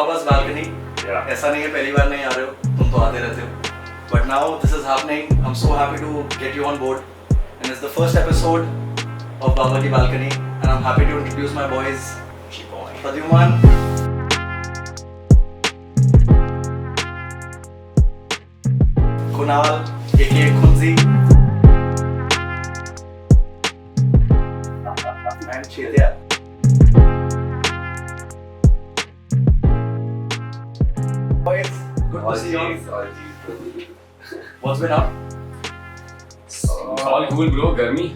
Baba's balcony. Yeah. ऐसा नहीं है पहली बार नहीं आ रहे हो, तुम तो आते रहते हो. But now this is happening. I'm so happy to get you on board. And it's the first episode of babakibalcony. And I'm happy to introduce my boys. Pradhumn, Kunal, aka Kunzi, and Chetia. Boys, good to see you. What's been up? All cool bro, गर्मी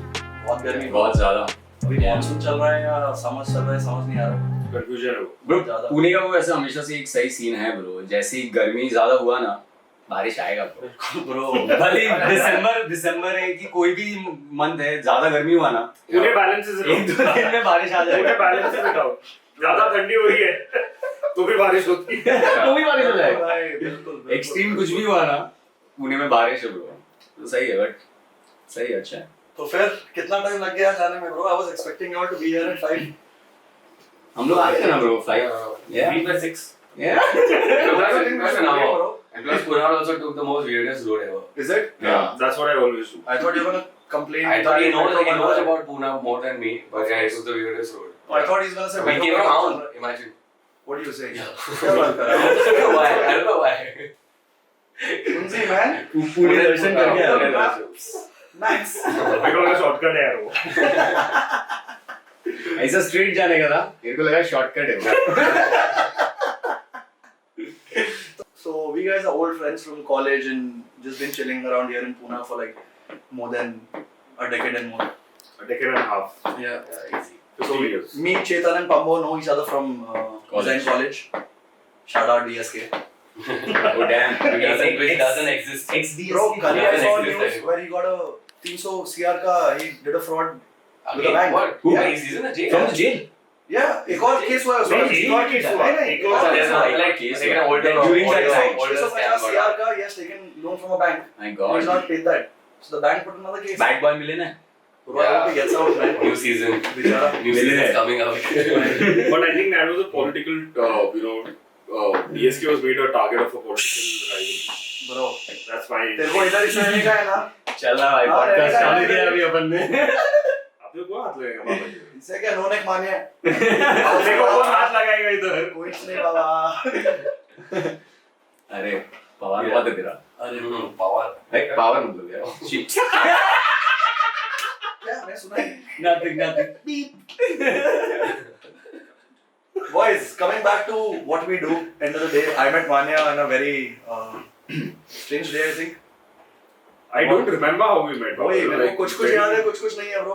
बहुत गर्मी, बहुत ज़्यादा. अभी monsoon चल रहा है या समर चल रहा है, समझ नहीं आ रहा. कंफ्यूजन है ब्रो. पुणे का वो ऐसा हमेशा से एक सही सीन है ब्रो. जैसे ही गर्मी ज़्यादा हुआ ना, बारिश आएगा ब्रो. भले दिसंबर है कि कोई भी मंथ है, ज़्यादा गर्मी हुआ ना, पुणे बैलेंसेस एक दो दिन में बारिश आ जाएगी. Pune balances it out. ज़्यादा ठंडी हो रही है तो भी बारिश होती है. तो भी बारिश हो जाएगी. बिल्कुल. एक्सट्रीम कुछ भी हुआ ना, पुणे में बारिश है ब्रो. तो सही है, बट सही है, अच्छा है. तो फिर कितना टाइम लग गया जाने में bro? I was expecting you all to be here at 5. हम लोग आ गए ना bro, flight. Yeah. 3+6. Yeah. That's an hour. And plus Kunal also took the most weirdest road ever. Is it? Yeah. That's what I always do. I thought you were gonna complain. I thought he knows about about Pune more than me, but yeah, it was the weirdest road. I thought he's gonna say. We came from Hound, imagine. What do you say? Yeah. Yeah. I don't know why. I don't know why. Kunzi man. पूरे दर्शन करके आ गए. Nice. Because shortcut है यार वो. ऐसा straight जाने का था, मेरे को लगा शॉर्टकट है. So we guys are old friends from college and just been chilling around here in Pune for like more than a decade and more. A decade and a half. Yeah. Easy. 15 years. Me, Chetan and Pambo know each other from design college. Shout out DSK. Oh damn. Which doesn't exist. Bro, Kali I saw exist news anymore. where he got a 300 CR ka, he did a fraud with a Again, bank. what? Who? Yeah. He's in the jail. From the jail. Yeah, एक और case हुआ है उसका. नहीं, एक और case हुआ. नहीं, एक और So case there's हुआ. a like case. Like an older, During that time. older 650 scam. CR का, he has taken loan from a bank. My He's God. not paid that. So the bank put another case. Bad boy मिले ना. Bro, I hope he gets out, man. New season. बेचारा. New season is coming out. But I think that was a political, DSK was made a target of a political rival. Bro, That's why. तेरे को इधर इसमें रहने का है ना? चल रहा भाई, हाँ, पॉडकास्ट रहेगा, चालू किया रहेगा. अभी अपन ने. आपने को हाथ लगेगा बाबा जी. इसे क्या नो नेक माने? आपने को कौन हाथ लगाएगा इधर? कोई नहीं बाबा. अरे पावर बहुत है तेरा. अरे Power. पावर मतलब यार. Shit. क्या मैं सुना ही. Nothing. Boys, coming back to what we do, end of the day, I met Manya on a very strange day, I think. I don't remember how we met. वही मेरे Like, को कुछ याद है, कुछ नहीं है, bro.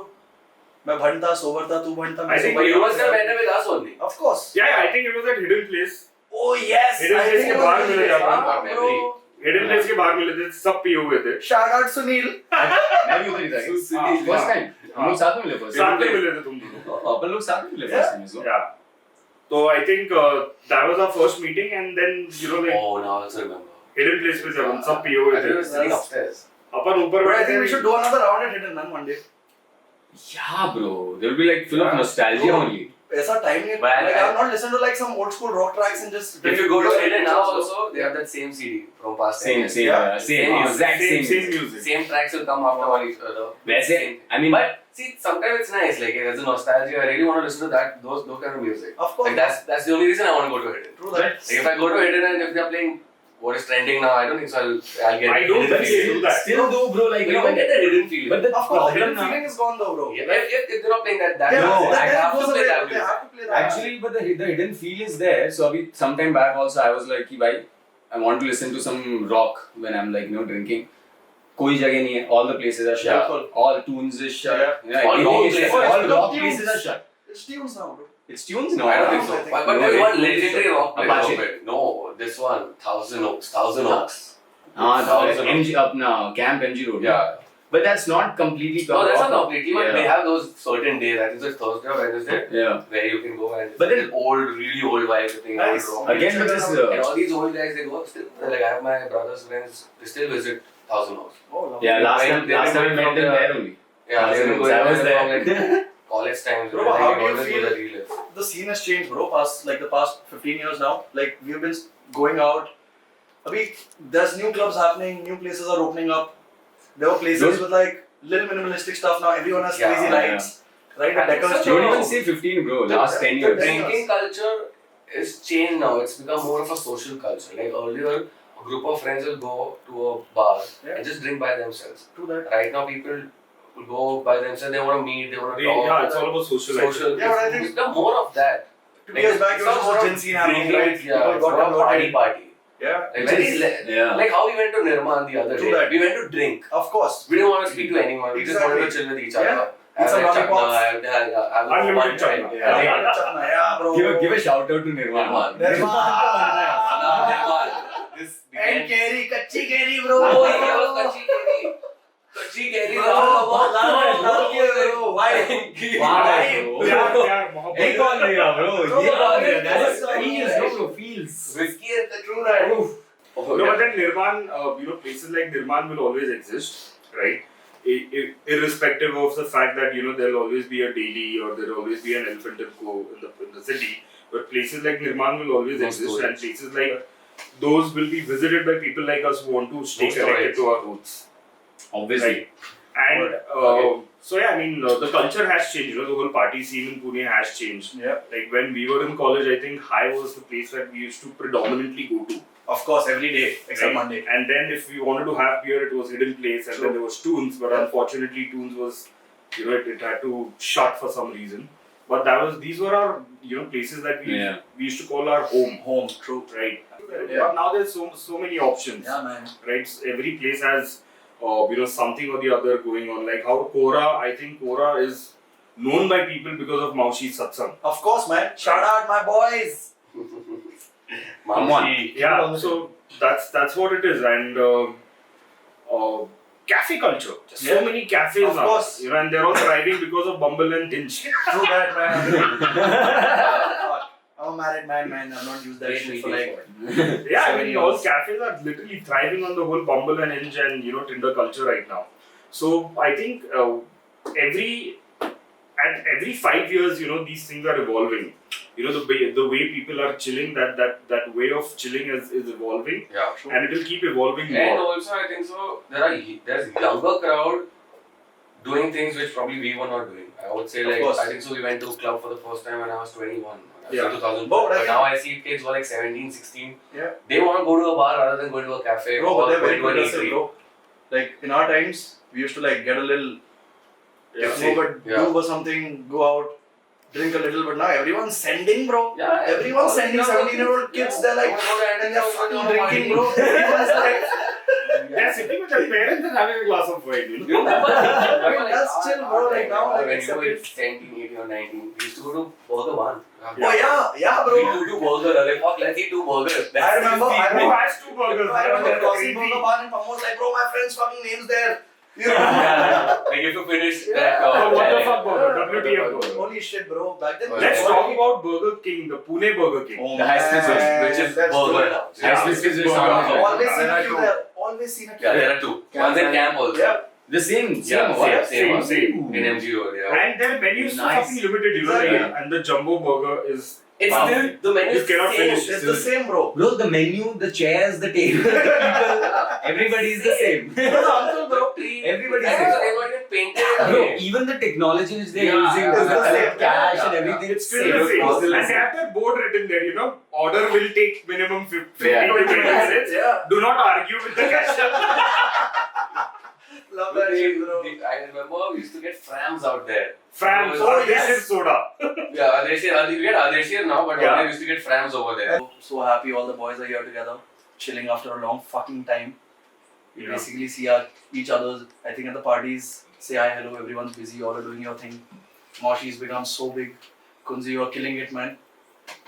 मैं भंटा, सोबर था, तू भंटा, मैं I think सोबर You था. must have met him with us only. Of course. Yeah, I think it was at Hidden Place. Oh yes. Hidden I place think के it was बाहर मिले this. थे अपन. हाँ, bro. Hidden Place के बाहर मिले थे, सब पिए हुए थे. Shout out Sunil. मैं भी उधर ही था. First time. हम लोग साथ में मिले first. साथ में मिले थे तुम दोनों. अपन लोग साथ में मिले first time इसको. Yeah. So I think that was our first meeting, and then like Oh, now I also remember. Hidden Place पे जब हम सब पिए हुए I think he was sitting थे. upstairs. अपन ऊपर But I बैठे think we थे. should do another round at Hidden Man one day. Yeah, bro. There will be like full of nostalgia Bro. only. ऐसा time नहीं. But Like I have not listened to like some old school rock tracks and just. If you go to Hidden now also, they have that same CD from past 10 years. Yeah. Same exact same same. music. Same tracks will come after one each other. वैसे I mean But see, sometimes it's nice. Like there's a nostalgia. I really want to listen to that. Those kind of music. Of course. Like that's the only reason I want to go to Hidden. True that. Like if I go to Hidden and if they're playing what is trending now, I don't think so. I'll get. I don't Hidden think they feeling. do that. still though bro like You can get the Hidden feeling. but the Of course, problem Hidden now feeling is gone though, bro. if they're not playing that Yeah, No, music, I that have goes to play away. that They music. have to play that. actually but the hidden feel is there. So abhi sometime back also I was like कि भाई I want to listen to some rock when I'm like drinking. कोई जगह नहीं है. All the places are shut. Biल्कुल. All tunes is shut. Yeah. All everything rock is shut. places. All rock Tunes. places are shut. It's tunes now, bro. It's tunes? No, I don't think I so. think But no, there's it one is legendary rock place Apache. of it. No, this one, Thousand Oaks. हाँ, MG अपना Camp MG Road. Yeah. But that's not completely No, that's not rock. completely. But Yeah. they have those certain days. I think it's Thursday or Wednesday Yeah. where you can go and But then- it's old, really old vibe thing. Nice. Old rock. Again with this And all these old guys, they go still. Like I have my brother's friends. They still visit Thousand Oaks. Oh, lovely. yeah, last When time they we went met from them the- there only. Yeah, they were going I was from there. like college times. Bro, where how they do you always feel- do the relive. the scene has changed, bro. The past 15 years now. Like we've been going out. Abhi, there's new clubs happening, new places are opening up. There were places with like little minimalistic stuff now. Everyone has crazy lights, right? The decor has Don't changed. even say 15, bro. Last 10 The years. drinking culture is changed now. It's become more of a social culture. Like earlier, a group of friends will go to a bar and just drink by themselves. True that. Right now, people will go by themselves. They want to meet. They want to talk. Yeah, it's all about social. Yeah, but I think it's more of that. 2 years back, it was just a Gen Z happening, right? Yeah, People got got a party. Yeah. Like, like how we went to Nirman the other True day. that. We went to drink. Of course. We didn't want to speak to anyone. We just wanted to chill with each other. Yeah. Have Some a chakna, lollipops. have a Unlimited fun time. chakna. Yeah, bro. Give a shout out to Nirman. This And weekend. Kerry, Kachi Kerry, bro. Oh, he gave us Kachi Kerry. Kachi Kerry. Bro, why? Yeah, mohabbat. Hey, कौन देगा, bro? ये कौन देगा? That's Bro, feels, bro. Feels. Whiskey and Kachi. True that. No, but then Nirman, places like Nirman will always exist, right? Irrespective of the fact that there'll always be a daily or there'll always be an elephant and co in the city, but places like Nirman will always exist, and places like those will be visited by people like us who want to stay connected to our roots. Obviously. Right. And so yeah, I mean the culture has changed. The whole party scene in Pune has changed. Yeah. Like when we were in college, I think High was the place that we used to predominantly go to. Of course, every day except Right. Monday. And then if we wanted to have beer, it was Hidden Place, and then there was Toons, but unfortunately Toons was, it had to shut for some reason. But these were our, places that we used to call our home. Home, true. Right. Yeah. But now there's so many options. Yeah, man. Right. So every place has, something or the other going on. Like how I think Kora is known by people because of Maushi's satsang. Of course, man. Shout out my boys. Come on. Yeah, so that's what it is, and cafe culture. Just so many cafes Of now, course. and they're all thriving because of Bumble and Tinge. True that, man. I'm a married man. I've not used that shit for like. Yeah, I 7 mean, all years. cafes are literally thriving on the whole Bumble and Hinge and Tinder culture right now. So I think every 5 years, these things are evolving. The way people are chilling, that way of chilling is evolving, Yeah, true. and it will keep evolving And more. also, I think so. There's younger crowd doing things which probably we were not doing. I would say Of like course. I think so. We went to club for the first time when I was 21. Yeah. 2000. But I But think- now I see kids who are like 17, 16. Yeah. They want to go to a bar rather than going to a cafe Bro, or but they're very going to an progressive, eatery. bro. Like in our times, we used to like get a little, Yeah. do or something, go out, drink a little. But now everyone's sending, bro. Yeah, Everyone's sending 17-year-old kids. They're like, and they're fucking drinking, bro. Everyone's like, They're sitting with their parents and having a glass of wine. That's chill, bro. Like now, like when you were accepted. 17, 18 or 19, we used to go to Burger One. Oh yeah, bro. We do burger. Like, fuck, let's eat 2 burgers. I remember. Who has 2 burgers? I remember crossing Crazy. Burger Bar and Pam was like, bro, my friend's fucking name's there. You know? Like if you finish that. So what the challenge. fuck burger? WTF burger? Holy shit, bro. Back then, Let's talk about Burger King, the Pune Burger King. Oh, The high man. speed Which is That's burger good. now. High speed is Burger. Always seen a I queue know. there. Always seen a queue Yeah, there. there are 2. One's in camp also. Yeah. The same Yeah, one. Same. In MG Road, yeah. And their menus are Nice. fucking limited, Exactly. and the jumbo burger is. It's Wow. still, the menu You is cannot same. finish. It's the same, bro. Bro, the menu, the chairs, the table, the people, everybody is the same. Everybody is And same. also they're not even painted Bro, again. even the technology which they're Yeah, using yeah, to it's the collect same. cash Yeah, and yeah, everything, It's still the same. It's And they have their board written there, order will take minimum 50 Yeah. to 20 minutes. Yeah. Do not argue with the cashier. Love that shit, bro. I remember we used to get frams out there. France, Oh, this yes. is soda. Yeah, Adeshir, you get Adeshir now, but Yeah. earlier we used to get frams over there. So happy all the boys are here together, chilling after a long fucking time. We Yeah. basically see each other's, I think at the parties, say hi, hello, everyone's busy, you all are doing your thing. Maushi's become so big. Kunzi, you are killing it, man.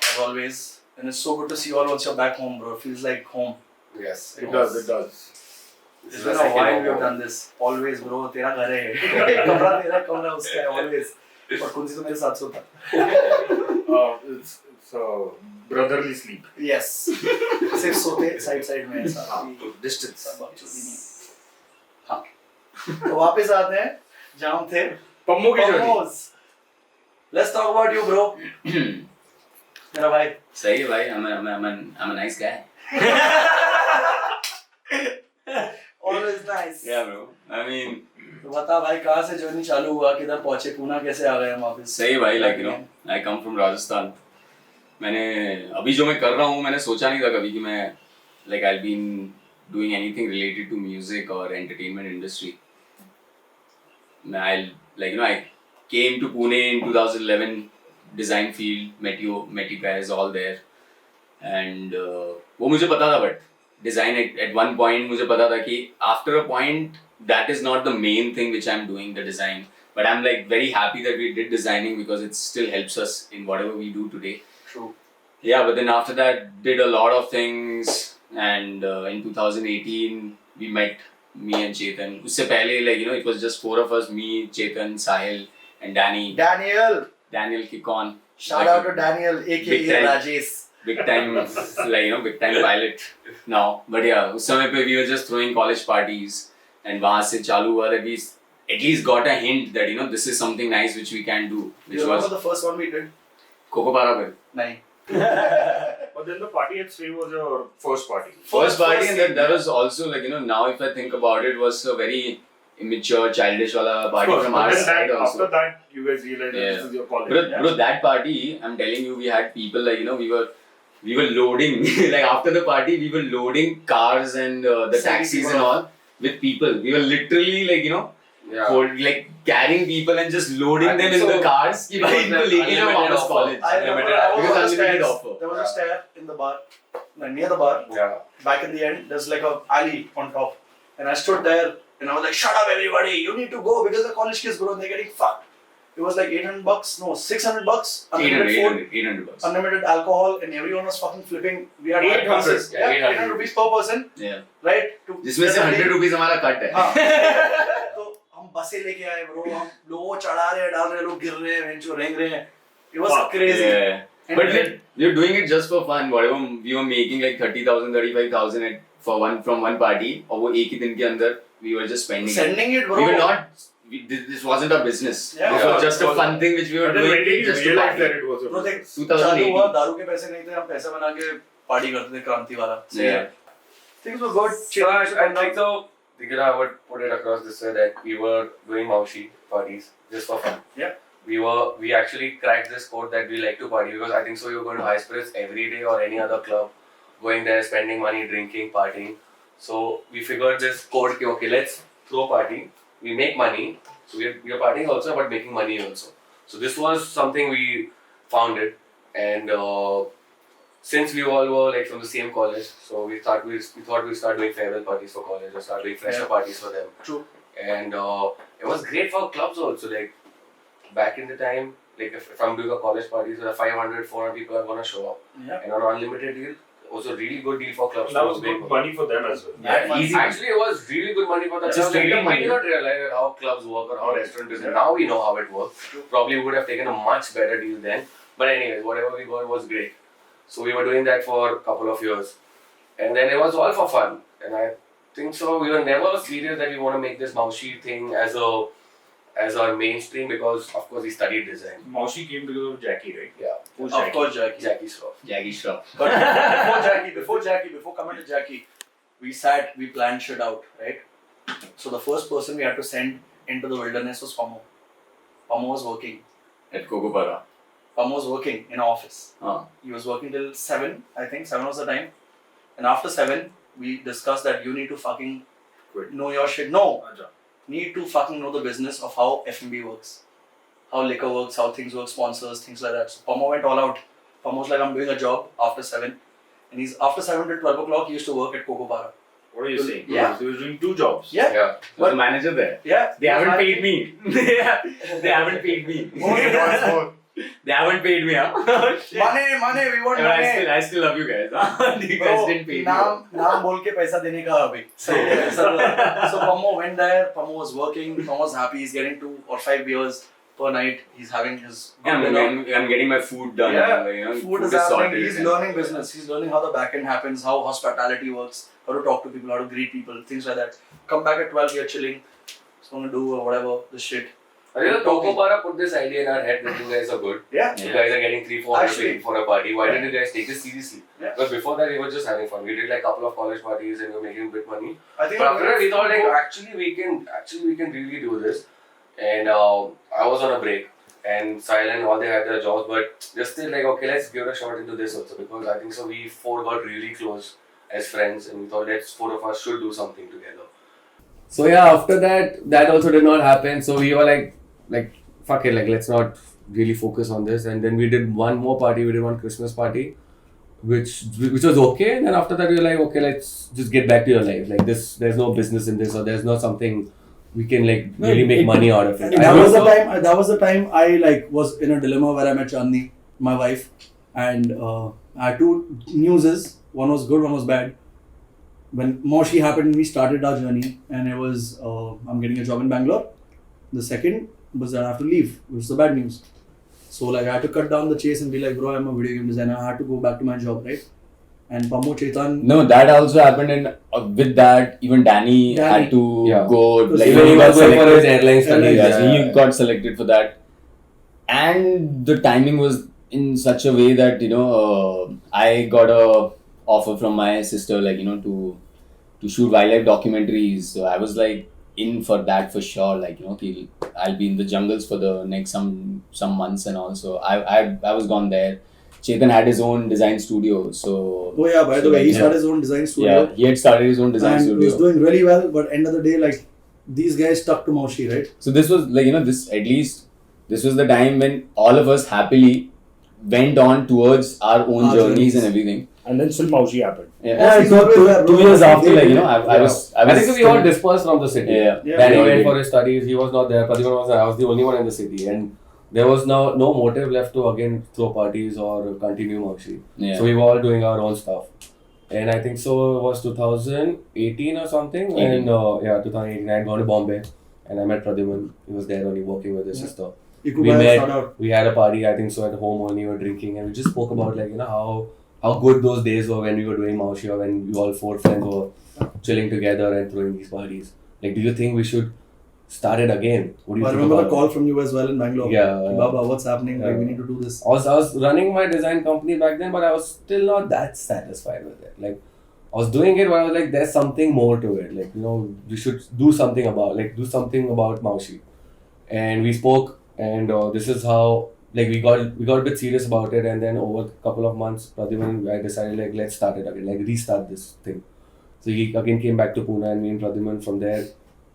As always. And it's so good to see you all once you're back home, bro. It feels like home. Yes. It does. It's been a while we have done this. Always, bro. तेरा घर है. कमरा तेरा कमरा उसका है. Always. और कुंजी तो मेरे साथ सोता. It's brotherly sleep. Yes. सिर्फ सोते साइड में ऐसा. Distance. हाँ. तो वापस आते हैं जहाँ हम थे. Pammo की journey. Pamos. Let's talk about you, bro. मेरा भाई. सही है भाई. I'm a nice guy. Always nice. Yeah, bro. I mean. तो बता भाई कहाँ से जर्नी चालू हुआ, किधर पहुँचे, पूना कैसे आ गए हम वापस? सही भाई, like you know, I come from Rajasthan. मैंने अभी जो मैं कर रहा हूँ, मैंने सोचा नहीं था कभी कि मैं like I'll be doing anything related to music or entertainment industry. I came to Pune in 2011, design field, met you guys all there, and वो मुझे पता था, but design at one point मुझे पता था कि after a point that is not the main thing which I'm doing, the design, but I'm like very happy that we did designing because it still helps us in whatever we do today. True. Yeah, but then after that did a lot of things, and in 2018 we met, me and Chetan. उससे पहले like you know it was just 4 of us, me, Chetan, Sahil and Danny. Daniel Kikon. Shout out to Daniel, aka Rajesh. Big time, like you know, big time pilot now. But yeah, उस समय पे we were just throwing college parties, and वहाँ से चालू हुआ that we at least got a hint that you know this is something nice which we can do. Which You was remember the first one we did? Kokopara पे. नहीं. But then the party at Stray was your first party. First party, and that was also like you know now if I think about it, was a very immature, childish wala party Of course, from but our then side that, also. after that, you guys realized that this is your college. Bro, that party, I'm telling you, we had people like you know we were loading like after the party we were loading cars and the taxis and all with people. We were literally like you know like carrying people and just loading them in the cars. कि भाई इनको लेके जाओ वापस college. I remember I was Because on the unlimited stairs. offer. There was a stair in the bar, near the bar. Yeah. Back in the end, there's like a alley on top, and I stood there and I was like, "Shut up, everybody! You need to go because the college kids, bro, they're getting fucked." It was like $800, no, $600, unlimited food, 800 bucks. unlimited alcohol, and everyone was fucking flipping. We had 800? passes. Yeah, 800 rupees per person, Yeah. right? To जिसमें से 100 rupees हमारा cut है. हाँ. तो हम बसें लेके आए bro, हम लोगों चढ़ा रहे हैं, डाल रहे हैं, लोग गिर रहे हैं, बेंचो रेंग रहे हैं. It was Fuck, crazy. Yeah. And But then- we were doing it just for fun. Whatever we were making like 30,000, 35,000 from one party. और वो एक ही दिन के अंदर we were just spending. Sending it, bro. We were not. This wasn't our business. Yeah. This was just a Yeah. fun thing which we were But then when doing did you just to realize party. that it was your Bro, देख, business? 2018. चालू हुआ, दारू के पैसे नहीं थे, हम पैसे बना के पार्टी करते थे, क्रांति वाला. Yeah. Things were good. So I'd like to, I would put it across this way that we were doing Maushi parties just for fun. Yeah. We actually cracked this code that we like to party because I think so you're going to High Spirits every day or any other club, going there, spending money, drinking, partying. So we figured this code, okay, let's throw party, we make money, so we are partying also but making money also. So this was something we founded, and since we all were like from the same college, so we thought we'd start doing farewell parties for college or start doing fresher parties for them. True. And it was great for clubs also. Like back in the time, like if I'm doing a college party, so 500, 400 people are gonna show up, Yeah. and on an unlimited deal, also really good deal for clubs. That to was make good money for them as well. Yeah, easy. Actually, it was really good money for the It's clubs. just straight up We money. did not realize how clubs work or how restaurant business. Yeah. Now we know how it works. Probably would have taken a much better deal then. But anyways, whatever we got was great. So we were doing that for a couple of years, and then it was all for fun. And I think so. We were never serious that we want to make this Maushi thing as our mainstream because of course we studied design. Maushi came because of Jackie, right? Yeah. Who's Of Jackie? course, Jackie. Jackie Shroff. Jackie Shroff. But before coming to Jackie, we planned shit out, right? So the first person we had to send into the wilderness was Pamo. Pamo was working. At Kokopara. Pamo was working in an office. He was working till 7, I think. 7 was the time. And after 7, we discussed that you need to fucking Quit. know your shit. No. Acha. Need to fucking know the business of how F&B works. How liquor works, how things work, sponsors, things like that. So Pamo went all out. Pamo was like, I'm doing a job after 7. And he's after 7 till 12 o'clock, he used to work at Kokopara. What are you saying? Yeah. So he was doing 2 jobs. Yeah. Yeah. Was the manager there? Yeah. They haven't paid me. They haven't paid me. They haven't paid me, huh? Money, we want And money. I still love you guys. Huh? You guys didn't pay me. नाम बोल के पैसा देने का अभी सही है sir. So Pamo went there. Pamo was working. Pamo was happy. He's getting 2 or 5 beers per night. He's having his Yeah, good dinner. I'm getting my food done. Yeah, You know, food is happening. He's learning business. He's learning how the back end happens, how hospitality works, how to talk to people, how to greet people, things like that. Come back at 12, you're chilling. Just want to do whatever the shit. I think Tokopara put this idea in our head that you guys are good. Yeah. You guys are getting 3-400 Actually, people for a party. Why did you guys take this seriously? Yeah. Because before that we were just having fun. We did like a couple of college parties and we were making a bit money. I think But after that we thought like actually we can really do this. And I was on a break and Silent all they had their jobs, but just still like okay, let's give it a shot into this also, because I think so we four got really close as friends and we thought let's four of us should do something together. So yeah, after that also did not happen. So we were like fuck it, like let's not really focus on this. And then we did one more party. We did one Christmas party, which was okay. And then after that we were like, okay, let's just get back to your life. Like this, there's no business in this, or there's not something we can like really make money out of it. That was the time I like was in a dilemma where I met Chandni, my wife, and I had two newses. One was good, one was bad. When Maushi happened, we started our journey, and it was I'm getting a job in Bangalore. The second was that I have to leave, which is the bad news. So like I had to cut down the chase and be like, bro, I'm a video game designer. I had to go back to my job, right? And Pradhumn Chetan. No, that also happened. And with that, even Danny had to go. Like Even he got was going for selected. his airline studies. Yeah, so he got selected for that, and the timing was in such a way that I got a offer from my sister, like to shoot wildlife documentaries. So I was like in for that for sure. Like okay, I'll be in the jungles for the next some months and all. So I was gone there. Chetan had his own design studio. So Oh yeah, by the way, he started his own design studio. yeah, he had started his own design and studio. he was doing really well. But end of the day, like these guys stuck to Maushi, right? So this was like this was the time when all of us happily went on towards our own Our journeys journeys. and everything. And then still Maushi happened. Yeah, he's so always there, two bro. years after, like Yeah. I was I think we still- all dispersed from the city. Yeah. Yeah. Danny we all went did. for his studies. He was not there. Pradhumn was there. I was the only one in the city, and there was no motive left to again throw parties or continue Maushi. Yeah. So we were all doing our own stuff. And I think so it was 2018 or something. 18. And 2018, I had gone to Bombay and I met Pradhumn. He was there only working with his sister. We met, we had a party, I think so, at home only, we were drinking, and we just spoke about like, how good those days were when we were doing Maushi, or when we all four friends were chilling together and throwing these parties. Like, do you think we should start it again? What do you I think remember about the call it? from you as well in Bangalore. Yeah. Baba, what's happening? Like, Yeah. we need to do this. I was running my design company back then, but I was still not that satisfied with it. Like, I was doing it, but I was like, there's something more to it. Like, we should do something about Maushi. And we spoke, and this is how, like, we got a bit serious about it. And then over a couple of months, Pradhumn and I decided, like, let's start it again, like, restart this thing. So he again came back to Pune, and me and Pradhumn, from there,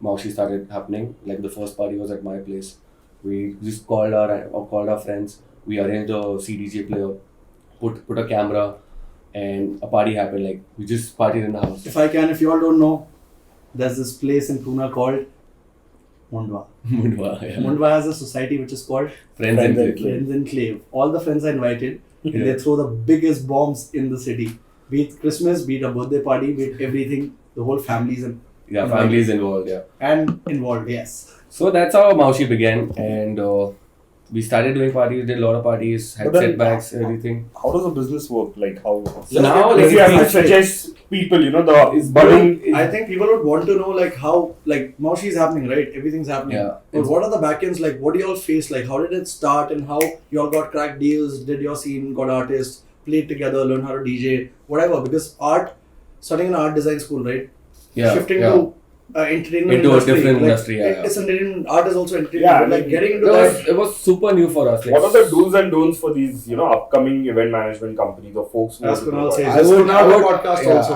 Maushi started happening. Like, the first party was at my place. We just called our friends. We arranged a CDJ player, put a camera, and a party happened. Like, we just partied in the house. If you all don't know, there's this place in Pune called Mundwa. Mundwa, yeah. Mundwa has a society which is called Friends and Clique. Friends Enclave. All the friends are invited, and Yeah. they throw the biggest bombs in the city. Be it Christmas, be it a birthday party, be it everything. The whole families Yeah, families involved, yeah. and involved. Yes. So that's how Maushi began, and we started doing parties, did a lot of parties, had But then- setbacks, everything. How does the business work? Like how? So now, If like, you have to it's- suggest people, the budding. I think people would want to know like how like Maushi is happening, right? Everything's happening. Yeah. But what are the backends like? What do you all face? Like, how did it start and how you all got cracked deals? Did your scene, got artists, played together, learn how to DJ, whatever? Because art, studying in art design school, right? Yeah, Shifting yeah. to entertainment Into a industry. different like, industry, yeah. It's entertainment. Art is also entertainment. Yeah, but, I like mean, getting into that. It was super new for us. Like, What are the do's and don'ts for these, upcoming event management companies or folks? who As want to Kunal do says. art? I would, Kunal I would, podcast yeah, also.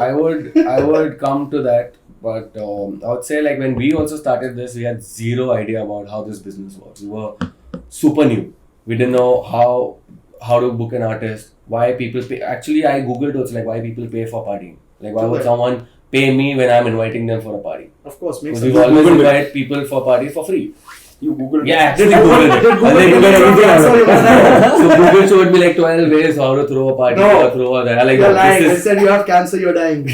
I would come to that, but I would say like when we also started this, we had zero idea about how this business works. We were super new. We didn't know how to book an artist, why people pay. Actually, I googled also like why people pay for partying. Like why would someone pay me when I'm inviting them for a party? Of course, makes Because sense. we always invite people for parties for free. You Google. Yeah, actually Googled it. And they Googled everything out of it. So Google showed me like 12 ways how to throw a party, No. or throw a that. Like You're lying. I this is, said you have cancer, you're dying.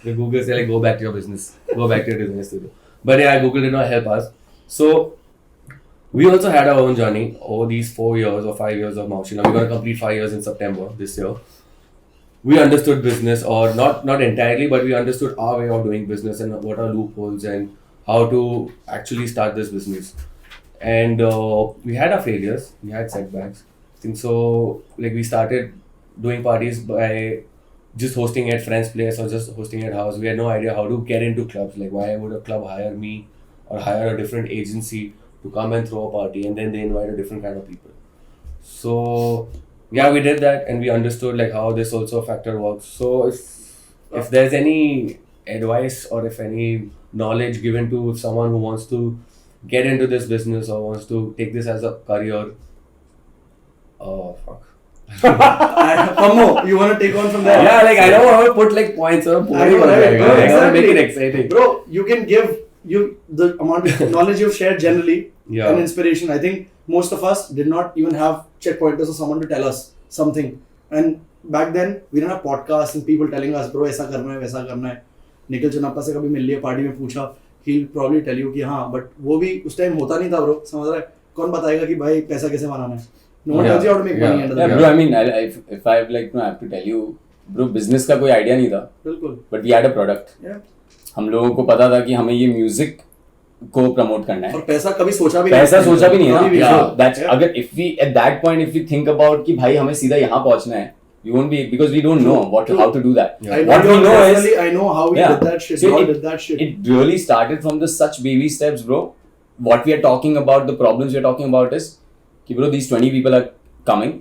the Google say like go back to your business, go back to your business studio. But yeah, Google did not help us. So we also had our own journey over these 4 years or 5 years of Maushi. Now we're going to complete 5 years in September this year. We understood business, or not entirely, but we understood our way of doing business and what are loopholes and how to actually start this business. And we had our failures, we had setbacks. I think so. Like we started doing parties by just hosting at friends' place or just hosting at house. We had no idea how to get into clubs. Like why would a club hire me or hire a different agency to come and throw a party, and then they invite a different kind of people. So yeah, we did that, and we understood like how this also factor works. So if there's any advice or if any knowledge given to someone who wants to get into this business or wants to take this as a career, fuck. Pammo, you want to take on from there? Yeah, like I don't want to put like points or I know, right? I want to make it exciting. Bro, you can give the amount of knowledge you've shared generally Yeah. and inspiration. I think most of us did not even have checkpointers or someone to tell us something. And back then, we didn't have podcasts and people telling us, bro, ऐसा करना है, वैसा करना है. निखिल चन्नप्पा से कभी मिल लिया party में पूछा, he'll probably tell you कि हाँ, but वो भी उस टाइम होता नहीं था bro. समझ रहा है? कौन बताएगा कि भाई पैसा कैसे बनाना है? No one tells you how to make money. Yeah, bro. I mean, if I like, no, I have to tell you, bro, business का कोई idea नहीं था. बिल्कुल. But we had a product. Yeah. हम लोगों को पता था कि हमें ये म्यूजिक को प्रमोट करना है. और पैसा कभी सोचा भी पैसा सोचा भी नहीं है कभी ना. भी. That's अगर if we at that point if we think about कि भाई हमें सीधा यहाँ पहुँचना है, we won't be because we don't know how to do that. Yeah. What we know is I know how we did that shit. So how it, did that shit. It really started from the such baby steps, bro. What we are talking about, the problems we are talking about is, कि bro, these 20 people are coming.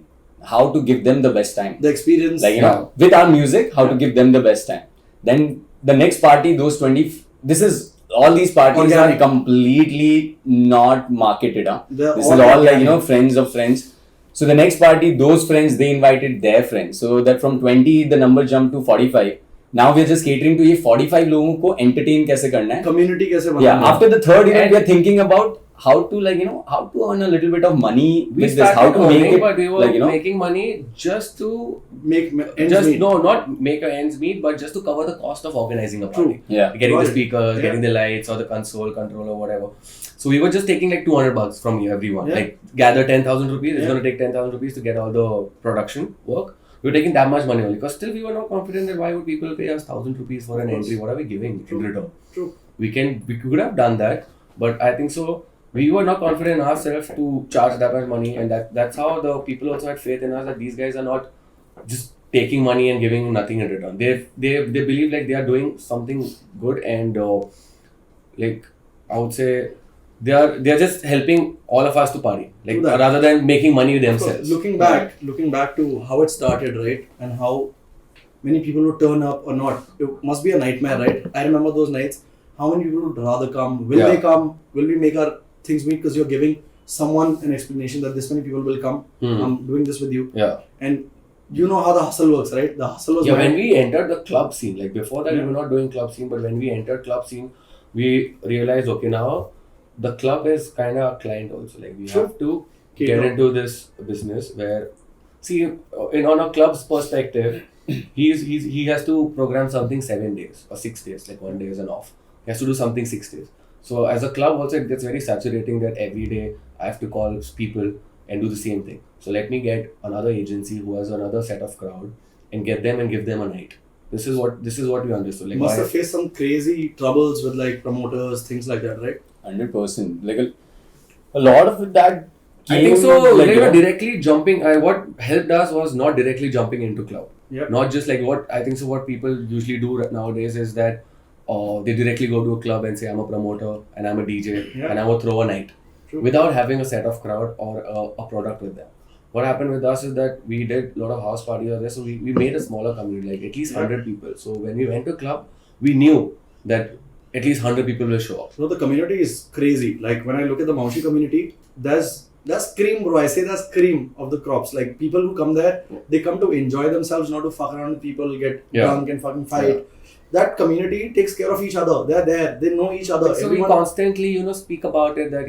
How to give them the best time? The experience. Like, you know, with our music, how to give them the best time. Then the next party, those 20, this is, all these parties Organic. are completely not marketed. They're This all is all like, organic. you know, friends of friends. So the next party, those friends, they invited their friends. So that from 20, the number jumped to 45. Now we are just catering to ये 45 लोगों को entertain कैसे करना है. Community कैसे बनाना Yeah, है. after the third event, we are thinking about how to, like, you know, how to earn a little bit of money We with this, how started to make earning, it, but we were like, you know. making money just to Make ends just meet. no, not make a ends meet, but just to cover the cost of organizing a party. Yeah. Getting the Got it. speakers, Yeah. getting the lights or the console controller, whatever. So we were just taking like $200 from you, everyone. Yeah. Like gather 10,000 rupees. It's Yeah. going to take 10,000 rupees to get all the production work. We were taking that much money only because still we were not confident that why would people pay us 1,000 rupees for an entry? What are we giving in return? True. We could have done that, but I think so. We were not confident in ourselves to charge that much money, and that's how the people also had faith in us that these guys are not just taking money and giving nothing in return. They believe like they are doing something good, and like I would say they are just helping all of us to party, like True that. rather than making money Of course, themselves. looking back to how it started, right, and how many people would turn up or not. It must be a nightmare, right? I remember those nights. How many people would rather come? Will Yeah. they come? Will we make our things meet? Because you're giving someone an explanation that this many people will come. I'm doing this with you, Yeah. and you know how the hustle works, right? The hustle was Yeah, mad. when we entered the club scene, like before that, Yeah. we were not doing club scene, but when we entered club scene, we realized, okay, now the club is kind of a client also. Like we True. have to Okay, get no. into this business where, see, on a club's perspective, he has to program something 7 days or 6 days, like 1 day is an off. He has to do something 6 days. So as a club also, it gets very saturating that every day I have to call people and do the same thing. So let me get another agency who has another set of crowd and get them and give them a night. This is what we understood. Like Must why- have faced some crazy troubles with like promoters, things like that, right? 100%. Like a lot of it that I think came, so. like, They you were know, directly jumping. What helped us was not directly jumping into club. Yeah. Not just like what I think so. What people usually do nowadays is that they directly go to a club and say, I'm a promoter and I'm a DJ Yeah. and I will throw a night True. without having a set of crowd or a product with them. What happened with us is that we did a lot of house parties out there, so we made a smaller community, like at least 100 people. So when we went to club, we knew that at least 100 people will show up. So the community is crazy. Like when I look at the Maushi community, that's cream, bro. I say that's cream of the crops. Like people who come there, they come to enjoy themselves, not to fuck around with people, get Yeah. drunk and fucking fight. That community takes care of each other. They're there. They know each other. So we constantly, speak about it that,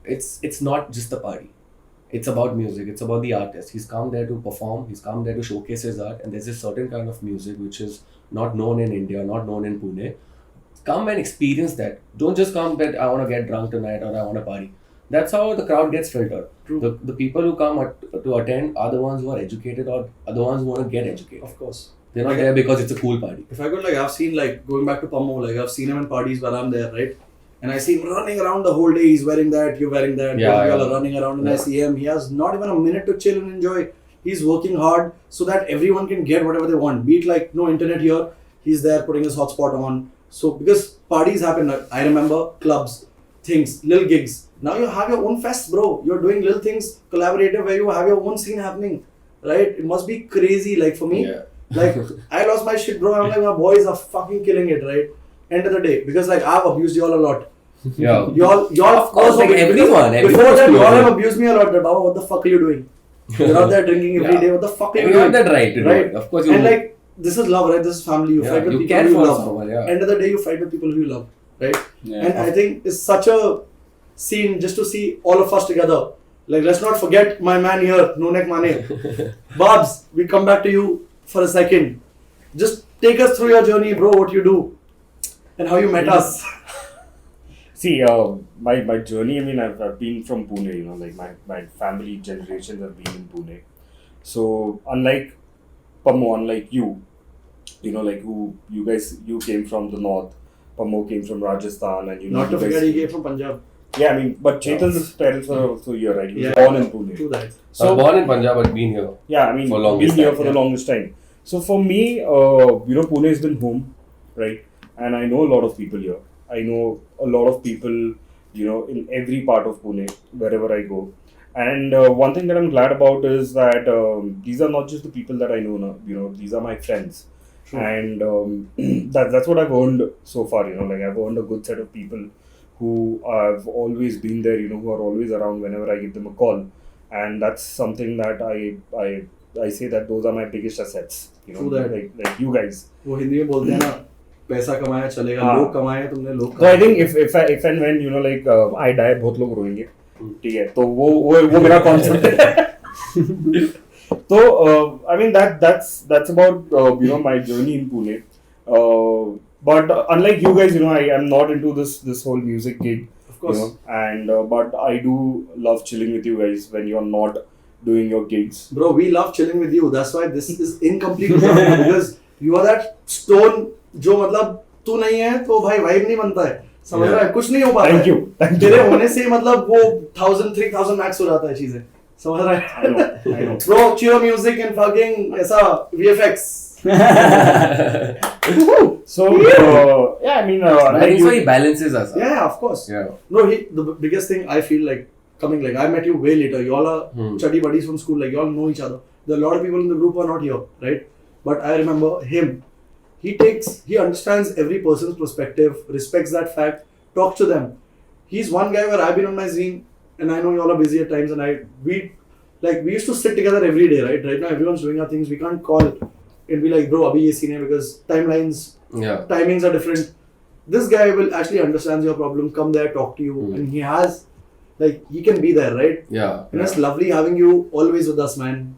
it's not just the party. It's about music. It's about the artist. He's come there to perform. He's come there to showcase his art. And there's a certain kind of music which is not known in India, not known in Pune. Come and experience that. Don't just come that I want to get drunk tonight or I want to party. That's how the crowd gets filtered. True. The people who come to attend are the ones who are educated or are the ones who want to get educated. Of course. They're not there because it's a cool party. If I could, like, I've seen, like, going back to Pammo, like, I've seen him in parties while I'm there, right? And I see him running around the whole day. He's wearing that, you're wearing that. Yeah, we all yeah. are running around, and I see him. He has not even a minute to chill and enjoy. He's working hard so that everyone can get whatever they want. Be it like no internet here, he's there putting his hotspot on. So because parties happen, I remember clubs, things, little gigs. Now you have your own fest, bro. You're doing little things collaborative where you have your own scene happening, right? It must be crazy. Like for me, like I lost my shit, bro. I'm like, my boys are fucking killing it, right? End of the day, because like I've abused y'all a lot. Yeah. Y'all Of course, like everyone. Before that, y'all have abused me a lot. That Baba, what the fuck are you doing? You're out there drinking every day. What the fuck are you You doing? have that right to do it. Of course, you And like this is love, right? This is family. You fight with you people care who you for love. someone. Yeah. End of the day, you fight with people who you love, right? Yeah. And I think it's such a scene just to see all of us together. Like, let's not forget my man here, No Neck Mane. Babs, we come back to you for a second. Just take us through your journey, bro. What you do and how you met us. See, my journey, I mean, I've been from Pune, you know, like my family generations have been in Pune. So, unlike Pamo, unlike you know, like you came from the north, Pamo came from Rajasthan, and you know, Not to you guys, forget, he came from Punjab. Yeah, I mean, but Chetan's parents were also here, right? He was Yeah. born in Pune. True that. So born in Punjab but been here. Yeah, I mean, For been longest here time, for the yeah. longest time. So for me, you know, Pune has been home, right? And I know a lot of people here. I know a lot of people, you know, in every part of Pune, wherever I go. And one thing that I'm glad about is that these are not just the people that I know now, you know, these are my friends. True. And that's what I've earned so far, you know, like I've earned a good set of people who have always been there, you know, who are always around whenever I give them a call. And that's something that I say that those are my biggest assets, you know, True that. like you guys. वो हिंदी में बोलते हैं ना, पैसा कमाया चलेगा, हाँ. लोग कमाए तुमने लोग So I कमाए. think if and when, you know, like I die, बहुत लोग रोएंगे, ठीक है, तो वो मेरा concept है. So I mean that's about you know, my journey in Pune. But unlike you guys, you know, I am not into this whole music gig. Of course. You know, and but I do love chilling with you guys when you're not doing your gigs. Bro, we love chilling with you. That's why this is incomplete because you are that stone जो मतलब तू नहीं है तो भाई vibe नहीं बनता है. समझ रहा है? कुछ नहीं हो पाता. Thank you. तेरे होने से मतलब वो 1000 3000 मैक्स हो जाता है चीजें. समझ रहा है? I know. Bro, cheer music and fucking ऐसा VFX. So yeah, I mean, I like think you, so he balances us. Yeah, of course. Yeah. No, the biggest thing I feel like coming, like I met you way later. You all are chuddy buddies from school. Like you all know each other. There are a lot of people in the group who are not here, right? But I remember him. He understands every person's perspective, respects that fact, talks to them. He's one guy where I've been on my zine, and I know you all are busy at times, and we used to sit together every day, right? Right now everyone's doing our things. We can't call and be like, bro, abhi ye scene hai, because timelines, timings are different. This guy will actually understand your problem, come there, talk to you, and he can be there, right? Yeah. And it's lovely having you always with us, man.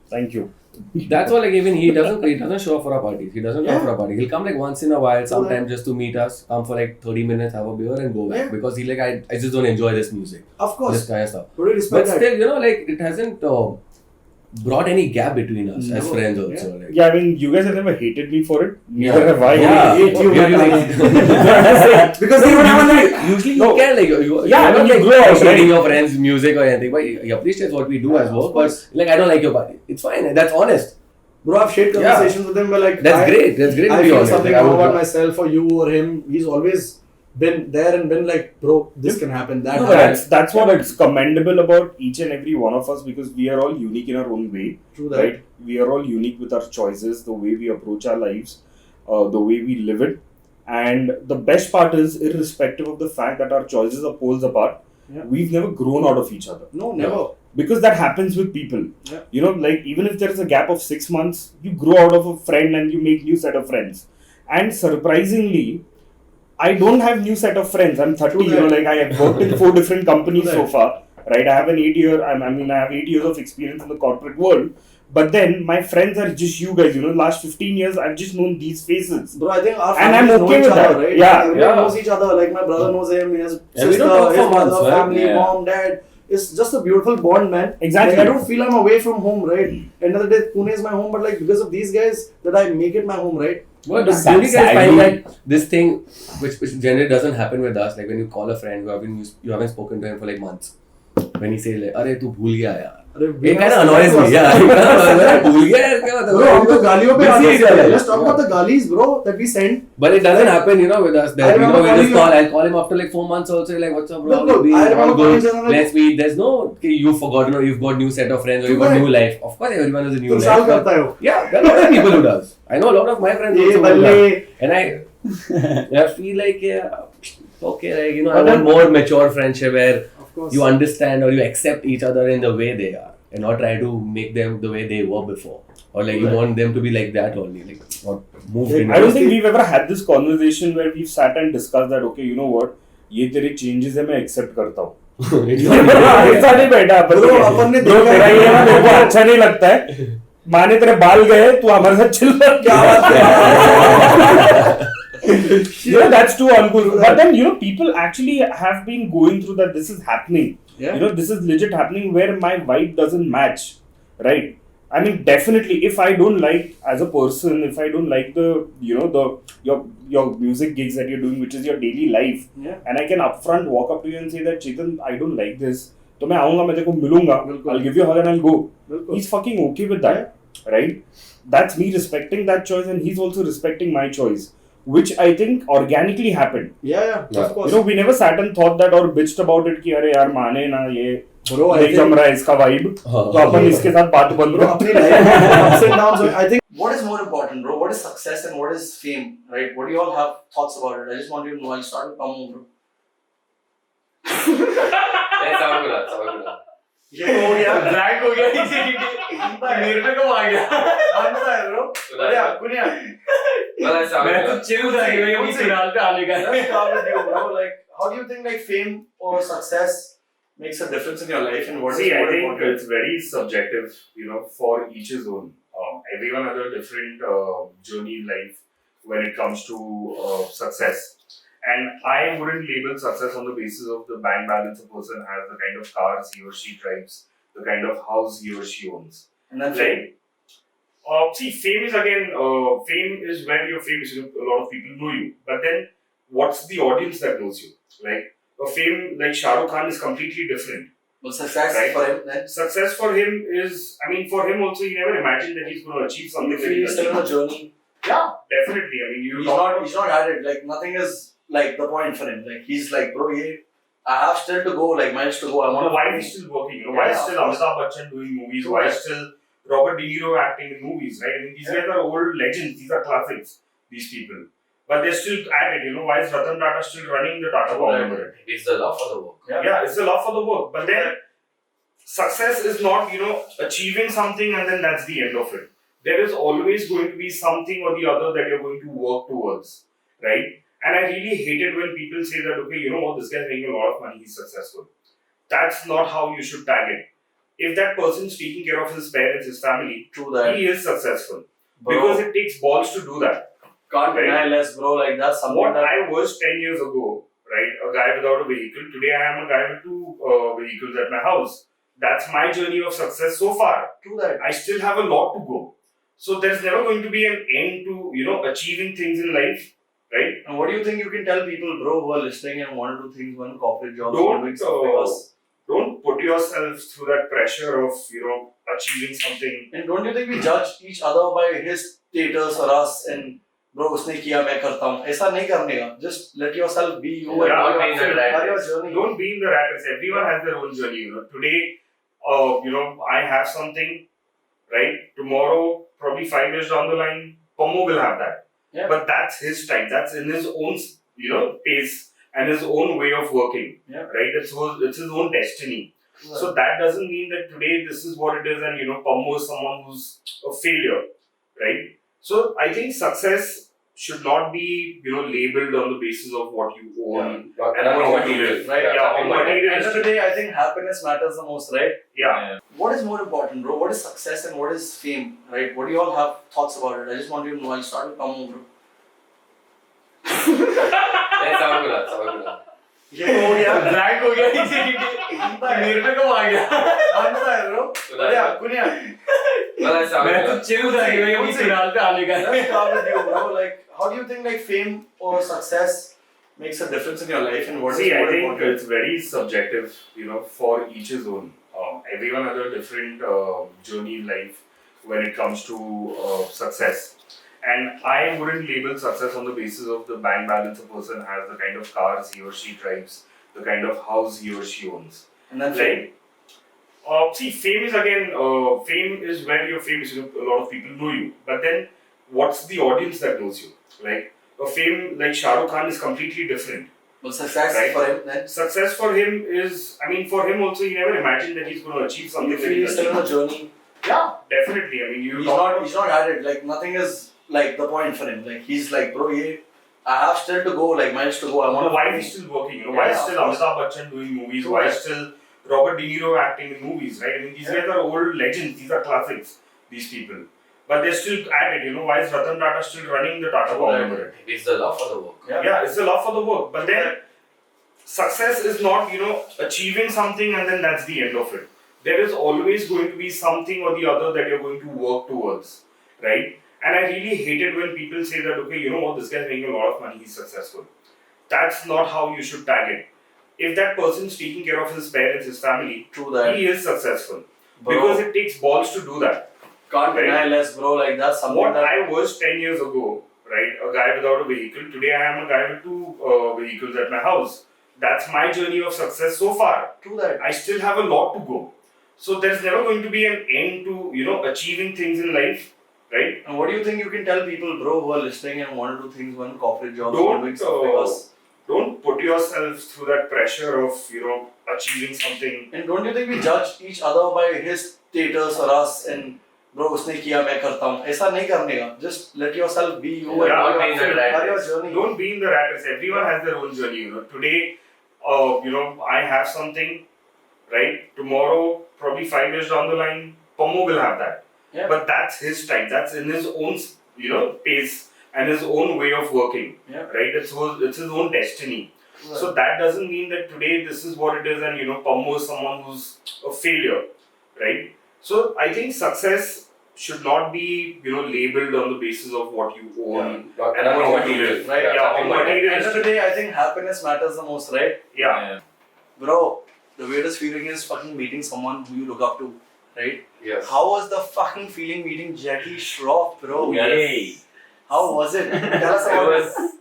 thank you. That's why, like, even he doesn't show up for our parties. He doesn't come for our party. He'll come like once in a while, sometimes just to meet us, come for like 30 minutes, have a beer and go back. Yeah. Because I just don't enjoy this music. Of course. This kind of stuff. But we respect But that. still, you know, like, it hasn't brought any gap between us as Never. friends also. Like, Yeah, I mean, you guys have never hated me for it. Neither Yeah. have I. Yeah. I hate you, Yeah, man. Because they would have like, usually No. you can, like, you're Yeah, I not mean, you like grow up, hating right? your friends' music or anything, but he appreciates what we do as of well. But, course. like, I don't like your party. It's fine. That's honest. bro, I've shared conversations with him where like That's great. That's great to I be feel honest. something Like, I wrong would about not- myself or you or him. He's always been there and been like, bro, this can happen, that No, happens. that's what it's commendable about each and every one of us, because we are all unique in our own way. True that. Right? We are all unique with our choices, the way we approach our lives, the way we live it. And the best part is, irrespective of the fact that our choices are poles apart, Yeah. we've never grown out of each other. No, never. Because that happens with people. Yeah. You know, like even if there is a gap of 6 months, you grow out of a friend and you make new set of friends. And surprisingly, I don't have new set of friends. I'm 30, True you know, that. like I have worked in 4 different companies True so that. far. Right? I have an I have 8 years of experience in the corporate world. But then my friends are just you guys, you know, last 15 years I've just known these faces. Bro, I think our And I'm families know okay each with other, that. right? Yeah. Everyone Yeah. knows each other. Like my brother knows him, his Yeah, we sister, don't talk for his mother, months, right? family, Yeah. mom, dad. It's just a beautiful bond, man. Exactly. Like, I don't feel I'm away from home, right? End of the day, Pune is my home, but like because of these guys, that I make it my home, right? Well, do you guys find that this thing, which generally doesn't happen with us, like when you call a friend you haven't spoken to him for like months, when he says like, "अरे तू भूल गया यार," it kind of annoys me. Yeah, it kind of annoys me. भूल गया यार क्या मतलब? Bro, हम तो गालियों पे आते हैं. Let's talk about the galis, bro, that we send. But it doesn't happen, with us. That we just call. I'll call him after like 4 months also. Like, what's up, bro? All good. Let's meet. There's no you've forgotten or you've got new set of friends or you've got new life. Of course, everyone has a new life. तुम करता हो. Yeah, there are a lot of people who does. I know a lot of my friends also do that. And I feel like okay, like I want more mature friendship where you understand or you accept each other in the way they are and not try to make them the way they were before. Or like you want them to be like that only, like not move in. I don't think we've ever had this conversation where we've sat and discussed that, okay, you know what, ये तेरे changes है मैं accept करता हूँ. ऐसा नहीं बैठा अपन ने देखा तेरा ये ना मेरे को अच्छा नहीं लगता है. माने तेरे बाल गए तू हमारे साथ चिल कर क्या बात है. That's too uncool. But then people actually have been going through that. This is happening. Yeah. This is legit happening where my vibe doesn't match, right? I mean, definitely, if I don't like as a person, if I don't like the your music gigs that you're doing, which is your daily life, and I can upfront walk up to you and say that Chetan, I don't like this. तो मैं आऊँगा मैं तेरे को मिलूँगा. I'll give you a hug and I'll go. He's fucking okay with that, right? That's me respecting that choice, and he's also respecting my choice, which I think organically happened. Yeah, of course. We never sat and thought that or bitched about it कि अरे यार माने ना ये bro नहीं जम रहा है इसका vibe. तो अपन इसके साथ बात बंद करो. अपनी life ups and downs. I think what is more important, bro? What is success and what is fame, right? What do you all have thoughts about it? I just want you to know. I'll start with Kamu, bro. ये हो गया blank हो गया मेरे पे कब आ गया answer है bro. अरे आपको नहीं आया. मैं तो चिल था कि मैं कुनाल पे आने का. Let's start with you, bro. Like, how do you think like fame or success makes a difference in your life, and what is I more think important? it's very subjective, for each his own. Everyone has a different journey in life when it comes to success. And I wouldn't label success on the basis of the bank balance a person has, the kind of cars he or she drives, the kind of house he or she owns. And then see, fame is again, fame is where you're famous. A lot of people know you. But then, what's the audience that knows you? Like, a fame like Shah Rukh Khan is completely different. Well, success Right. for him then. Success for him is, for him also, he never imagined that he's going to achieve something. that He's still on a journey. Yeah, definitely. He's not at it. Like nothing is like the point for him. Like he's like, bro, I have still to go, like miles to go. I want to. Why is he still working? Why is still Amitabh Bachchan doing movies? Why is still Robert De Niro acting in movies? Right? These guys are old legends. These are classics. These people, but they're still at it. Why is Ratan Tata still running the Tata Power? It's the love for the work. Yeah, it's the love for the work. But then success is not achieving something and then that's the end of it. There is always going to be something or the other that you're going to work towards, right? And I really hate it when people say that, okay, you know what, this guy's making a lot of money, he's successful. That's not how you should tag it. If that person's taking care of his parents, his family, he is successful. Bro. Because it takes balls to do that. Can't deny less, bro. Like that's something. What I was 10 years ago, right? A guy without a vehicle. Today I am a guy with 2 vehicles at my house. That's my journey of success so far. True that. I still have a lot to go. So there's never going to be an end to, achieving things in life, right? And what do you think you can tell people, bro, who are listening and want to do things, want corporate jobs, don't put yourself through that pressure of, achieving something. And don't you think we judge each other by his status or us and bro, उसने किया मैं करता हूँ. ऐसा नहीं करने का. Just let yourself be you and your journey. Don't be in the rat race. Everyone has their own journey. Today, I have something, right? Tomorrow, probably 5 years down the line, Pomo will have that. Yeah. But that's his time. That's in his own, pace and his own way of working. Yeah. Right? It's his own destiny. Yeah. So that doesn't mean that today this is what it is and, Pomo is someone who's a failure. Right? So I think success should not be, labeled on the basis of what you own and on material. Right? On material. End of the day, I think happiness matters the most, right? Yeah. What is more important, bro? What is success and what is fame, right? What do you all have thoughts about it? I just want you to know. I'll start with Kamu, bro. ये हो गया blank हो गया मेरे पे कब आ गया answer है bro. अरे आपको नहीं आया. Well, that's how मैं it तो was. chill था ये भी कुणाल पे आने का Let's start with you, bro. Like, how do you think like fame or success makes a difference in your life, and what is See, I more think important? it's very subjective, for each his own. Everyone has a different journey in life when it comes to success. And I wouldn't label success on the basis of the bank balance a person has, the kind of cars he or she drives, the kind of house he or she owns. And then fame. See, fame is again, fame is where you're famous. A lot of people know you. But then, what's the audience that knows you? Like, a fame like Shah Rukh Khan is completely different. But success Right. for him then. Success for him is, I mean, for him also, he never imagined that he's going to achieve something You that feel he's he's still on a achieved. journey. Yeah, definitely. I mean, you He's not at it. Like nothing is like the point for him. Like he's like, bro, I have still to go. Like miles to go. I want to. Why is he still working? Why is Yeah, still of course. Amitabh Bachchan doing movies? True, Why right. is still Robert De Niro acting in movies? Right? I mean, these guys are old legends. These are classics. These people, but they're still at it. Why is Ratan Tata still running the Tata conglomerate? It's the love for the work. Yeah, it's the love for the work. But then success is not, achieving something and then that's the end of it. There is always going to be something or the other that you're going to work towards, right? And I really hate it when people say that, okay, you know what, this guy's making a lot of money, he's successful. That's not how you should tag it. If that person's taking care of his parents, his family, True that. he is successful. Bro. Because it takes balls to do that. Can't Right. deny less, bro. Like that's something What that. I was 10 years ago, right, a guy without a vehicle, today I am a guy with two vehicles at my house. That's my journey of success so far. True that. I still have a lot to go. So there's never going to be an end to, achieving things in life, right? And what do you think you can tell people, bro, who are listening and want to do things, want corporate jobs, want doing stuff like us? Don't put yourself through that pressure of, achieving something. And don't you think we judge each other by his status or us and bro, उसने किया मैं करता हूँ ऐसा नहीं करने का. Just let yourself be you and Yeah, have not be in the rat your race. journey. Don't be in the rat race. Everyone has their own journey. Today, I have something, right? Tomorrow, probably 5 years down the line, Pomo will have that. Yeah. But that's his time. That's in his own, pace and his own way of working. Yeah. Right? It's his own destiny. Right. So that doesn't mean that today this is what it is and Pomo is someone who's a failure. Right? So I think success should not be, labeled on the basis of what you own. Not And on on material. Right? Yeah, At on the material. end of the day, I think happiness matters the most, right? Yeah. Bro, the weirdest feeling is fucking meeting someone who you look up to, right? Yes. How was the fucking feeling meeting Jackie Shroff, bro? Yay. How was it? Tell us about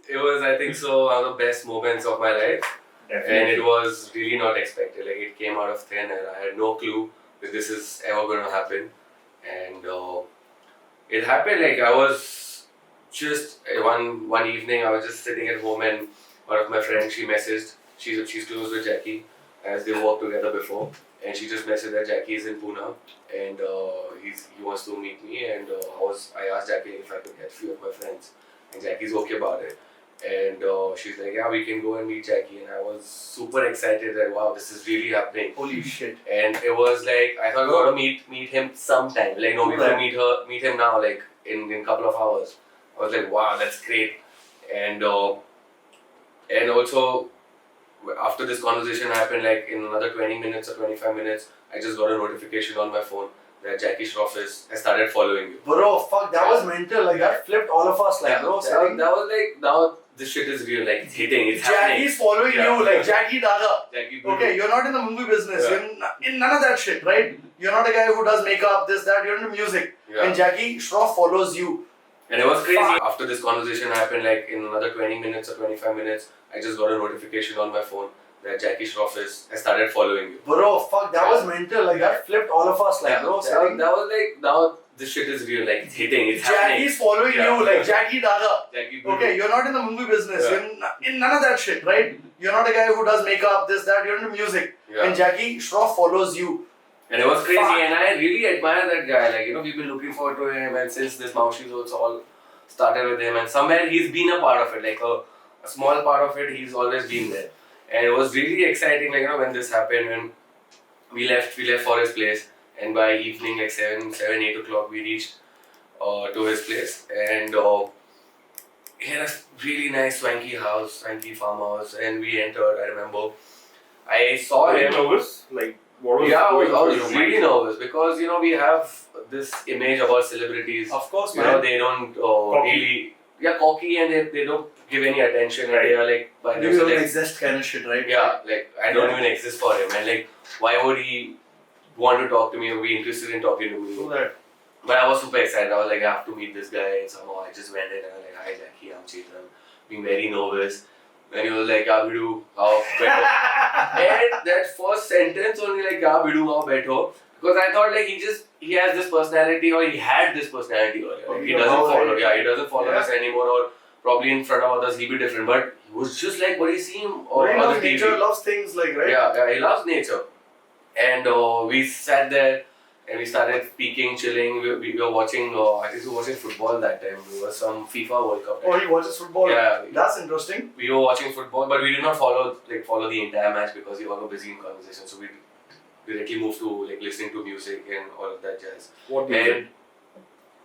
It was, I think so, one of the best moments of my life. Definitely. And it was really not expected. Like, it came out of thin air. I had no clue that this is ever going to happen. And it happened. Like, I was just one evening, I was just sitting at home, and one of my friends, she messaged. She's close with Jackie, as they worked together before. And she just messaged that Jackie is in Pune, and he wants to meet me. And I asked Jackie if I could get a few of my friends, and Jackie's okay about it. And she's like, yeah, we can go and meet Jackie. And I was super excited that wow, this is really happening. Holy shit. And it was like, I thought we were gonna meet him sometime. Like, no, we're gonna meet him now, like in a couple of hours. I was like, wow, that's great. And also, after this conversation happened, like in another 20 minutes or 25 minutes, I just got a notification on my phone that Jackie Shroff has started following you. Bro, fuck, that was mental. Like, that flipped all of us. Like, bro, that was like, now this shit is real. Like, it's hitting, it's happening. Jackie's following you, like Jackie Daaaaa. Jackie Bhidu. Okay, you're not in the movie business. Yeah. You're in none of that shit, right? You're not a guy who does makeup, this, that. You're into music. Yeah. And Jackie Shroff follows you. And it was crazy. Fuck. After this conversation happened, like in another 20 minutes or 25 minutes, I just got a notification on my phone that Jackie Shroff has started following you. Bro, fuck, that was mental. Like, that flipped all of us. Like, bro, that was like, now this shit is real. Like, it's hitting, it's happening. Jackie's following Yeah. you, like Jackie Daaaaa. Jackie Bhidu. Okay, you're not in the movie business. Yeah. You're in none of that shit, right? You're not a guy who does makeup, this, that. You're into music. Yeah. And Jackie Shroff follows you. And it was crazy, Fuck. and I really admire that guy. Like, we've been looking forward to him, and since this Maushi also all started with him, and somewhere he's been a part of it. Like a small part of it, he's always been there. And it was really exciting, like, when this happened, when we left for his place, and by evening, like 7, 8 o'clock, we reached to his place, and he had a really nice swanky house, swanky farmhouse, and we entered. I remember, I saw Are you him. nervous? Like, what was Yeah, I going was through your really mind? nervous because we have this image about celebrities. Of course, You man. know, they don't Cocky. really, cocky, and they don't give any attention. Right. And they are like, by You themselves, don't like, exist kind of shit, right? yeah, like I don't even exist for him, and like, why would he want to talk to me or be interested in talking to me? So that. But I was super excited. I was like, I have to meet this guy, and somehow I just went in and I was like, hi Jackie, I'm Chetan, being very nervous. And he was like, "Kya Bhidu, how beto?" And that first sentence only, like, "Kya Bhidu, how beto?" Because I thought like he has this personality, or he had this personality earlier. Like, he doesn't follow, he doesn't follow us anymore, or probably in front of others he'll be different. But he was just like what he seen on He the loves TV. nature, loves things like, right? Yeah, he loves nature. And we sat there and we started speaking, chilling. We were watching, I think we were watching football that time. It was some FIFA World Cup. Oh, he watches football? Yeah. That's interesting. We were watching football, but we did not follow the entire match because we all were busy in conversation. So we directly moved to like listening to music and all of that jazz. What And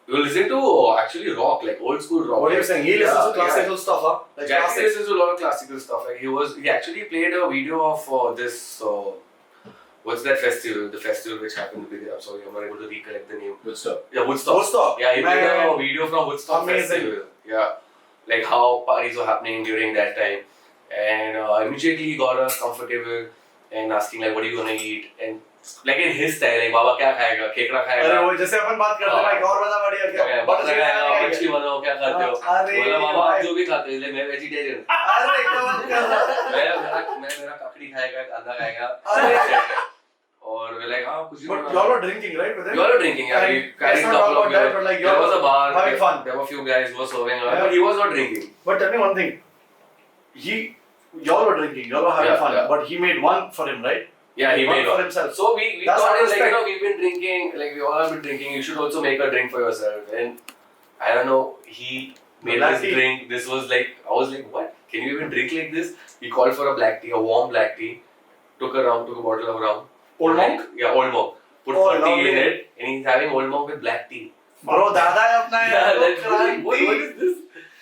we were listening to actually rock, like old school rock. What are you Like, saying? He listens to classical yeah. stuff, huh? Like Jackie classic. listens to a lot of classical stuff. Like he actually played a video of this. What's that festival? The festival which happened to be there. I'm sorry, I'm not able to recollect the name. Woodstock. Yeah, Woodstock. Woodstock. Yeah, he played Man. a video from Woodstock Amazing. Festival. Yeah, like how parties were happening during that time. And immediately he got us comfortable and asking like, what are you gonna eat? And like in his style, like, Baba kya khayega? Khekra अरे khayega? वो जैसे अपन बात करते हैं ना, एक और बता बढ़िया क्या? बटर chicken खाएगा, खाएगा? मछली बनाओ, क्या खाते हो? अरे बोला बाबा आप भाई। जो भी खाते हो, मैं वेजिटेरियन। अरे क्या बात कर रहा है? मैं मेरा काकड़ी खाएगा, अंडा खाएगा। अरे। और like हाँ कुछ भी But बना। y'all are drinking, right? With him? You are drinking, yeah. And We carried let's a not couple talk of about that, beers. but like There was a bar. having fun. There were a few guys who were serving us, Yeah. but he was not drinking. But tell me one thing. Y'all were drinking, y'all were having Yeah, fun, yeah. but he made one for him, right? Yeah, he One made for one. himself. So we That's thought our like, respect. we've been drinking, like we all have been drinking. You should also make a drink for yourself. And I don't know, he made Black this tea. drink. This was like, I was like, what? Can you even drink like this? He called for a black tea, a warm black tea. Took a bottle of rum. Old monk? Yeah, old monk. Put Oh, 40 lovely. in it, and he's having old monk with black tea. Bro, दादा है अपना Yeah, यार, that's क्रांति। what is this?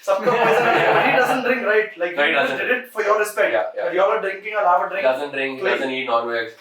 सबका पैसा है, but he doesn't drink, right? Like No, he you just doesn't. did it for your respect. Yeah, yeah. But y'all are drinking, I'll have a drink. Doesn't drink, Clean. doesn't eat non-veg.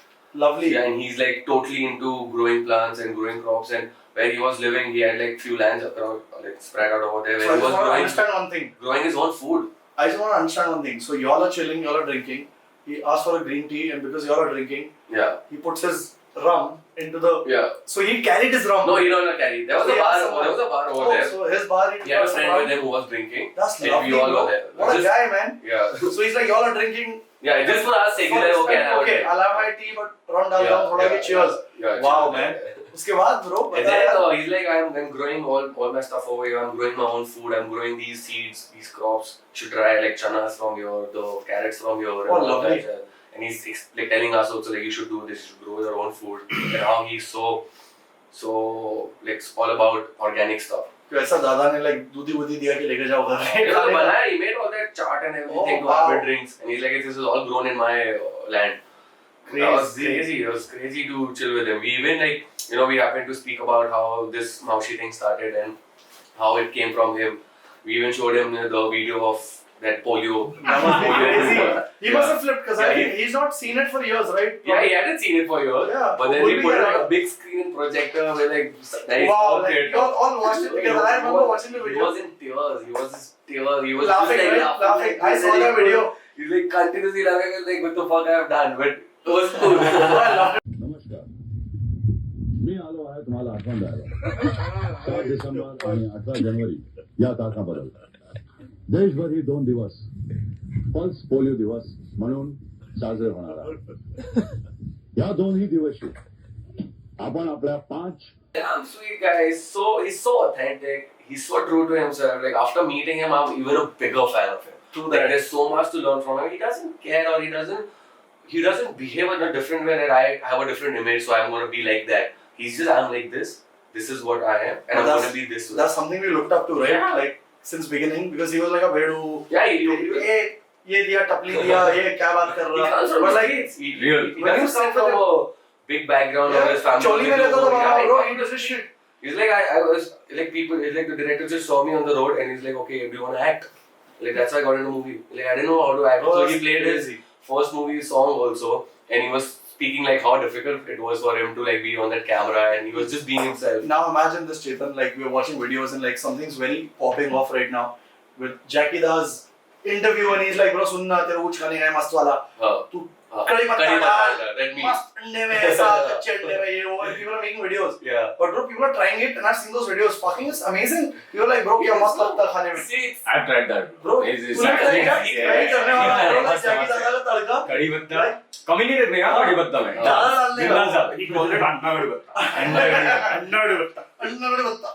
Lovely. Yeah, and he's like totally into growing plants and growing crops. And where he was living, he had like few lands around, like spread out over there, So I where he just was want to understand one thing. growing his own food. I just want to understand one thing. So y'all are chilling, y'all are drinking. He asked for a green tea, and because y'all are drinking, Yeah, he puts his rum into the. yeah. So he carried his rum. No, he don't not carry. There was So a he bar. asked someone- There was a bar over Oh, there. so his bar, He had a some friend rum. with him who was drinking. That's And lovely, we all bro. were there. What a Just- guy, man. Yeah, So he's like, y'all are drinking. yeah. Just for us sake, he's like, okay, I'll have a okay, drink. I'll have my tea, but rum डाल रहा हूँ थोड़ा कि cheers. Yeah, Wow, cheers. man. उसके बाद bro, And बता then यार. he's like, I'm growing all my stuff over here. I'm growing my own food. I'm growing these seeds, these crops. You should try like chanas from here, the carrots from here. and Oh, all lovely. that. And he's like telling us also like you should do this, you should grow your own food. And how he's so like all about organic stuff. वैसा दादा ने like दूधी वूधी दिया कि लेके जाओ घर You know, banana, he made all that chart and everything Oh, to have wow. it drinks. And he's like, this is all grown in my land. That was Crazy. crazy. It was crazy to chill with him. We even like, you know, we happened to speak about how this Maushi thing started and how it came from him. We even showed him the video of that polio. That must be crazy. He must Yeah. have flipped because Yeah, I think he's not seen it for years, right? Yeah, he hadn't seen it for years. Yeah. But then Would he be put there. like a big screen projector with like nice Wow, sound like theater. you all watched it together. I remember watching the He video. was in tears. He was just tears. He was Laughing, just like right? Laughing. I Like, saw the video. He's like continuously laughing. I was like, what the fuck I have done? But it was cool. I loved it. नमस्कार मी आलो आहे तुम्हाला आठवण द्यायला 7 December आणि 18 जानेवारी या तारखा बदल देशभर ही 2 दिवस पल्स पोलिओ दिवस म्हणून साजरे होणार आहेत या दोन्ही दिवशी आपण आपल्या 5 Damn sweet guy. He's so authentic. He's so true to himself. Like after meeting him, I'm even a bigger fan of him. True Like that. there's so much to learn from him. He doesn't care or he doesn't behave in a different way that I have a different image, so I'm gonna be like that. He's just I'm like this. This is what I am, and But I'm that's- gonna be this way. That's something we looked up to, right? Yeah. Like since beginning because he was like a Bhidu. Yeah, he ये ये दिया टपली दिया ये क्या बात कर He रहा comes from but the like streets. He when doesn't you come come from a big background or his family. चोली में रहता था बाबा bro he does his shit He's like I was like people. It's like the director just saw me on the road and he's like, okay, do you want to act? Like that's why I got into the movie. Like I didn't know how to act, Oh, so he that's played his crazy. first movie song also, and he was speaking like how difficult it was for him to like be on that camera, and he was just being himself. Now imagine this, Chetan, like we're watching videos and like something's very popping off right now with Jackie Da's interview and he's like, bro, sunna tere uch khane hai mast wala. Tu कड़ी पत्ता that means. मस्त अंडे में ऐसा कच्चे अंडे में ये वो, and people are making videos. Yeah. But bro, people are trying it and I've seen those videos. Fucking it's amazing. You're like, bro, क्या मस्त लगता है खाने में. See, I've tried that. Bro, It's तूने actually try करने वाला है, bro, like मस्त Jackie मस्त दादा का तड़का. कड़ी पत्ता कमी नहीं रखने का कड़ी पत्ता में दादा डालने का. He called it Anna Bhidu. अन्ना बड़े बत्ता.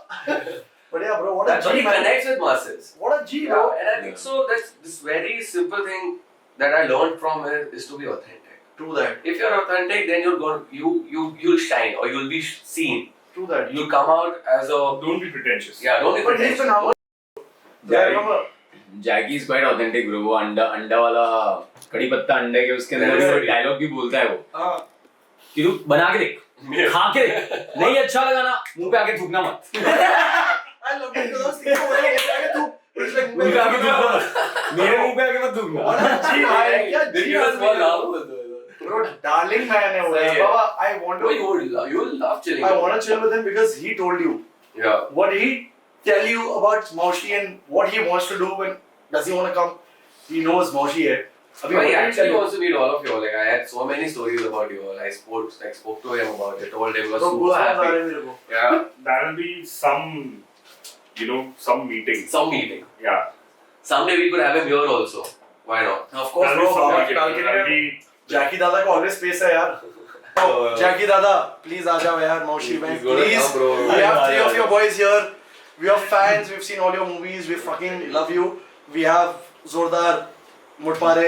But yeah, bro, what a that's what he G, man. connects with masses. What a G, Yeah, bro. and I think so. That's this very simple thing that I learned from him is to be authentic. True that. If you're authentic, then you'll shine or you'll be seen. True that. You'll come out as a Don't be pretentious. yeah. Don't be But he's been pretentious. humble. Yeah, remember. Jackie is quite authentic bro. वो अंडा वाला कड़ी पत्ता अंडे के उसके अंदर dialogue भी बोलता है वो हाँ. कि तू बना के देख, खा के देख, नहीं अच्छा लगा ना मुंह पे आके थूकना मत. I love it because I was thinking, तू it's like मुंह पे आके थूकना मत, मेरे मुंह पे आके मत थूकना. What a G, man. क्या Then G you just आदमी fall है. out. Bro, darling man है वो. सही है. Baba, I want No, to. you'll love chilling. I want to chill with him because he told you. Yeah. What he tell you about Maushi and what he wants to do when does he want to come? He knows Maushi है. But अभी what he did he actually tell you? wants to meet all of you. Like I had so many stories about you all. I spoke to him about it. Told him, he was Bro, super goosebumps uh happy. रहे हैं मेरे को. Yeah. That'll be some meeting. Some meeting. Yeah. Someday we could have him here also. Why not? Of course, That'll bro. be some Baba meeting. की balcony That'll में be- जैकी दादा को always space है यार. Jackie दादा, please आ जाओ यार मौशी में. He's gonna Please. come, bro. We have 3 of your boys here. We are fans. We've seen all your movies. We fucking love you. We have Zordar, Mutpare.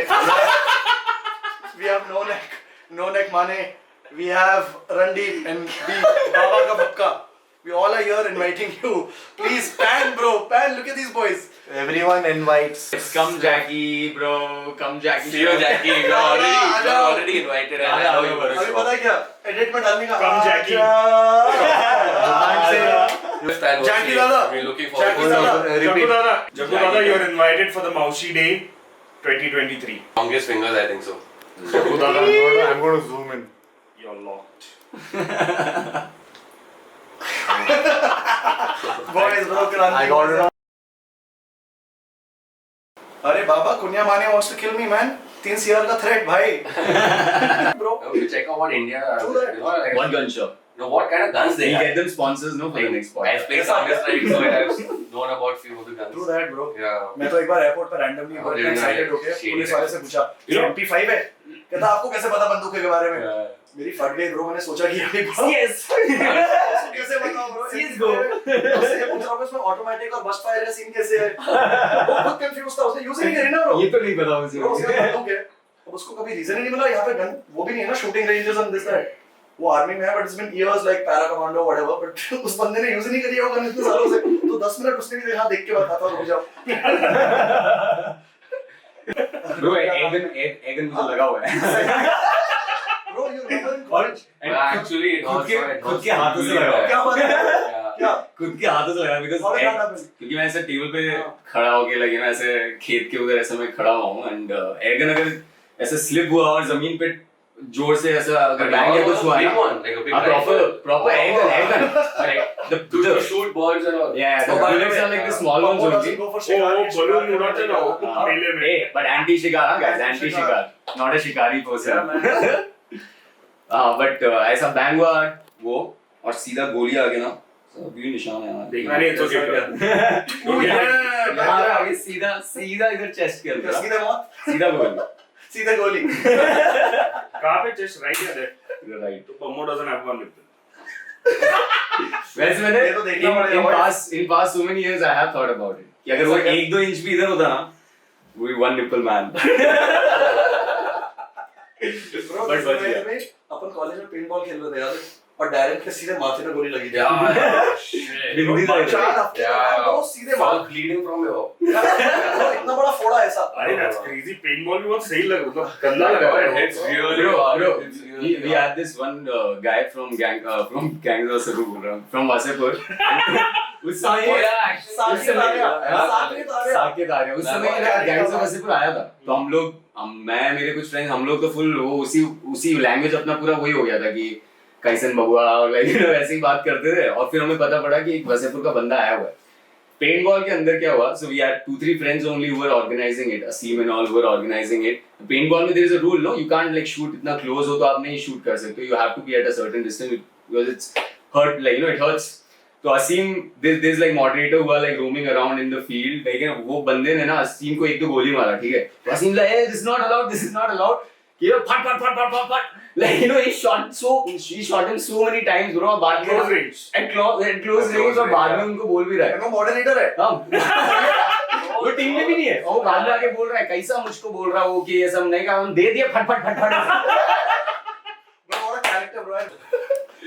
We have No Neck Mane. We have Randeep and B. Baba Ka Bakka. We all are here inviting you. Please pan, bro. Pan. Look at these boys. Everyone invites. Come Jackie bro, come Jackie. See you, Jackie. You're already invited. And I know you were अभी पता है क्या? Edit में डालने का. Come, Jackie. Jackie दादा. We're looking forward Jackie to दादा. Jackie Dada, you're invited for the Maushi Day 2023. longest fingers, I think so. Jackie Dada, I'm going to zoom in. you're locked. Boys, bro, Kranti. I got it. अरे बाबा कुन्या माने wants to kill me, man. 3 CR का threat, भाई. Bro. We check out what India. True that. You know, like, One gun shop. what kind of guns they We have. get them sponsors no for the next I podcast. played Counter-Strike, so I've known about few of the guns. True that, bro. Yeah. मैं तो एक बार airport पर randomly Oh, really? Excited होके Shady police है. वाले से पूछा ये MP5 है कहता आपको कैसे पता बंदूक के बारे में Yeah. मेरी फट गई ब्रो मैंने सोचा कि अभी ब्रो Yes. कैसे बताओ ब्रो Please go. उससे ये पूछ रहा हूं इसमें ऑटोमेटिक और बस्ट फायर का सीन कैसे है वो खुद कंफ्यूज था उसने यूज ही नहीं करी ना ब्रो ये तो नहीं पता मुझे. ब्रो उसका बंदूक है अब उसको कभी रीजन ही नहीं मिला यहाँ पे गन वो भी नहीं है ना shooting ranges and this that वो आर्मी में है but it's been years like para commando whatever but उस बंदे ने यूज ही नहीं करी होगा इतने सालों से तो 10 मिनट उसने भी देखा देख के बताता रुक जाओ Bro, एगन मुझे लगा हुआ है. Bro, you remember in college? Well, actually, it खुद hurts, के it खुद hurts के हाथों से really लगा हुआ है. क्या बात है? Yeah. क्या? खुद के हाथों से लगा because How did that happen? क्योंकि मैं ऐसे टेबल पे खड़ा होके लगे मैं ऐसे खेत के उधर ऐसे मैं खड़ा हुआ हूँ and एगन अगर ऐसे स्लिप हुआ और जमीन पे जोर से ऐसा अगर बैंग या कुछ हुआ big ना one, like a big proper एगन like to shoot birds and all. yeah the So, but- bullets are like the small ones What does only. he go for Oh, shikar? balloon उड़ाते ना वो मेले में. Hey, but anti-shikar, huh, guys? Anti-shikar. Anti-shikar, not a shikari person. Yeah, man. But ऐसा bang हुआ वो और सीधा गोली आ गया ना, so भी निशान है हमारे. देखना नहीं तो क्या? हमारे आगे सीधा इधर चेस्ट के अंदर, सीधे मौत सीधा गोली. सीधे गोली कहाँ पे chest right या left? Right. तो Pammo doesn't have one nipple. वैसे मैंने ये तो देखना पड़ेगा in past so many years I have thought about it कि अगर वो 1-2 इंच भी इधर होता ना, वो भी one nipple man. Bro, But this बच way गया. में अपन कॉलेज में पेंटबॉल खेल रहे थे यार और डायरेक्ट के सीधे माथे पे गोली लगी थी Yeah, shit. बिंदी Bro, था. 4 हफ्ते Yeah. वो सीधे It's all मार bleeding from your. Bro, इतना बड़ा फोड़ा ऐसा अरे that's crazy. Paintball भी बहुत सही लगा मतलब गंदा लगा It है. hits really Bro, hard. bro, It's really we hard. had this one guy from gang from Wasepur. उस समय Oh, yeah, actually. Saqib Arya हाँ, साकिब आर्या साकेत आ रहा है. उस समय ना गैंग्स ऑफ वसेपुर आया था तो हम लोग मैं मेरे कुछ फ्रेंड्स हम लोग तो फुल वो उसी लैंग्वेज अपना पूरा वही हो गया था कि कैसन बबुआ और लाइक वैसे ही बात करते थे और फिर हमें पता पड़ा कि एक वसेपुर का बंदा आया हुआ है पेंट बॉल के अंदर क्या हुआ so we had 2-3 friends only who were organizing it Aseem and all were organizing it paintball में there is a rule no you can't like shoot इतना क्लोज हो तो आप नहीं शूट कर सकते you have to be at a certain distance because it's hurt like it hurts तो Aseem this like moderator हुआ like roaming around in the field लेकिन वो बंदे ने ना असीम को एक दो गोली मारा ठीक है तो Aseem like this is not allowed कि फट like he shot him so many times bro बाद में Close range. at close range और बाद में उनको बोल भी रहा है वो मॉडरेटर है वो टीम में भी नहीं है वो बाद में आके बोल रहा है कैसा मुझको बोल रहा है वो कि ये सब नहीं कहा हम दे दिया फट bro what a character bro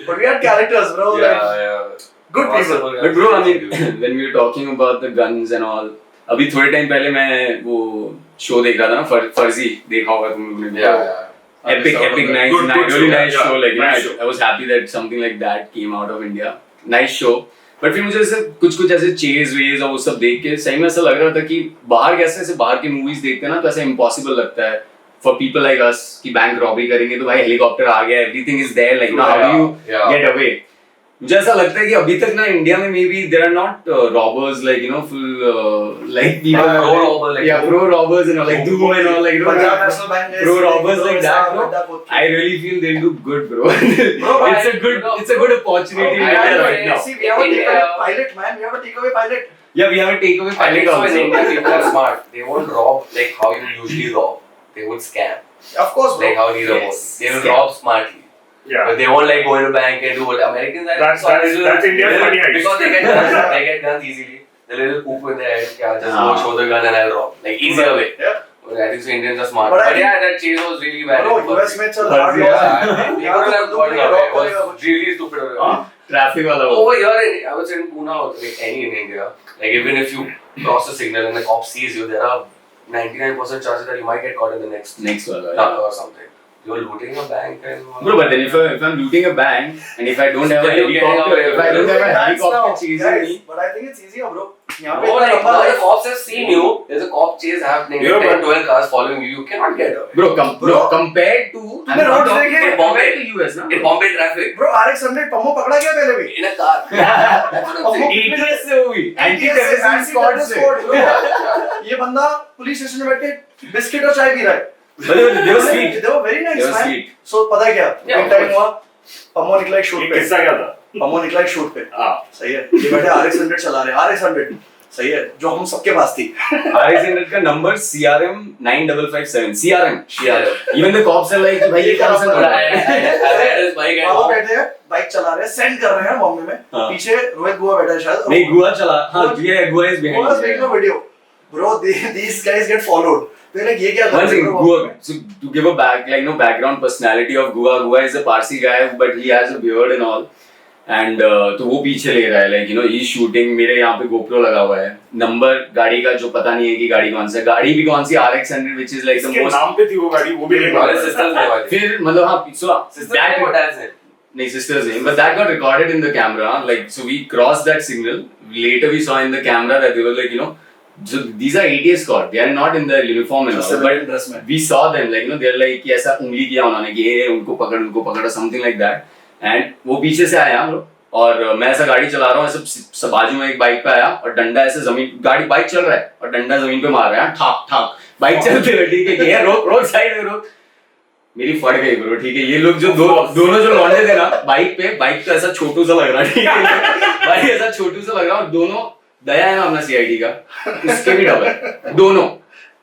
but we had characters bro good people but bro I mean when we were talking about the guns and all अभी थोड़े टाइम पहले मैं वो शो देख रहा था ना फर्जी देखा होगा तुम लोगों ने epic nice really nice show like I was happy that something like that came out of India nice show but फिर मुझे ऐसे कुछ ऐसे चेज वेज और वो सब देख के सही में ऐसा लग रहा था कि बाहर कैसे बाहर की मूवीज देखते हैं ना तो ऐसा इम्पॉसिबल लगता है फॉर पीपल लाइक अस कि बैंक रॉबरी करेंगे तो भाई हेलीकॉप्टर आ गया everything is there like how do you get away मुझे ऐसा लगता है कि अभी तक ना इंडिया में may be there are not robbers like you know full like pro robbers and like Dhoom and all like Punjab National Bank pro robbers like that bro I really feel they'll do good bro it's a good opportunity in India right now see we have a takeaway pilot man we have a takeaway pilot yeah we have a takeaway I think pilot so in India also people are smart. They won't rob like how you usually rob. They would scam. of course bro Like how Neerav Yes. was. They will rob smartly. Yeah. But they won't like go in a bank and do what Americans are. That's India's funny heist. Because they get guns easily. The little poop in their head, yeah, just go show the gun and I'll rob. Like easier way. yeah But I think so Indians are smart. But I But yeah, think- that chase was really bad. bro US में चल hard Yeah. laws They could have gotten away. It was really stupid. traffic wala Over here, I was in Pune, like any in India. Like even if you cross the signal and the cop sees you, there are 99% chances that you might get caught in the next wala tuck or something. You're looting a bank and bro but then if I'm looting a bank and if I don't have a Still you're getting helicopter away if I with don't have a That's helicopter now, chasing guys, me but I think it's easier bro यहाँ पे no, इतना like लंबा now the life cops have seen you. There's a cop chase happening. You know, 10, 12 cars following you. You cannot get away. bro Bro, compared to तूने roads देखे? compared to US ना In Bombay traffic. bro RX-100 Pammo पकड़ा गया पहले भी In a car. That's what I'm saying. ATS से हुई anti terrorism squad से ये बंदा पुलिस स्टेशन में बैठ के बिस्किट और चाय पी रहा है but they were sweet they were very nice They were man sweet. so पता है क्या Yeah, एक टाइम हुआ पम्मो निकला एक शूट ये पे किस्सा क्या था? पम्मो निकला एक शूट पे हाँ. सही है ये बैठे RX-100 चला रहे हैं RX-100 सही है जो हम सबके पास थी RX-100 का number CRM 9557 CRM even the cops are like भाई ये कौन सा क्या number I had his bike at Baba home. बैठे हैं बाइक चला रहे हैं सेंड कर रहे हैं बॉम्बे में हाँ. पीछे रोहित गुआ बैठा है शायद नहीं गुआ चला हाँ ये गुआ is Gua's making behind a video bro these guys get followed they're like ये क्या कर one रहे thing हो Gua so to give a background personality of Gua is a Parsi guy but he has a beard and all and तो वो पीछे ले रहा है like you know he's shooting मेरे यहाँ पे GoPro लगा हुआ है नंबर गाड़ी का जो पता नहीं है कि गाड़ी कौन सा गाड़ी भी कौन सी RX-100 which is like the इसके most नाम पे थी वो गाड़ी वो भी नहीं His मालूम. sisters name, I think. फिर मतलब हाँ so Sisters name or dad's name? नहीं sister's name but that got recorded in the camera like so we crossed that signal later we saw in the camera that they were like you know so these are ATS squad they are not in their uniform and all civilian but dress में we saw them like you know they're like कि ऐसा उंगली किया उन्होंने कि ये उनको पकड़ something like that and वो पीछे से आया हम लोग और मैं ऐसा गाड़ी चला रहा हूँ ऐसे बाजू में एक बाइक पे आया और डंडा ऐसे जमीन गाड़ी बाइक चल रहा है और डंडा जमीन पे मार रहा है ठाक ठाक बाइक चलते हुए ठीक है ये रोक साइड में रोक मेरी फट गई ब्रो ठीक है ये लोग जो दोनों जो लौंडे थे ना बाइक तो ऐसा छोटू सा लग रहा है ठीक है बाइक ऐसा छोटू सा लग रहा है और दोनों दया है ना अपना CID का उसके भी डबल दोनों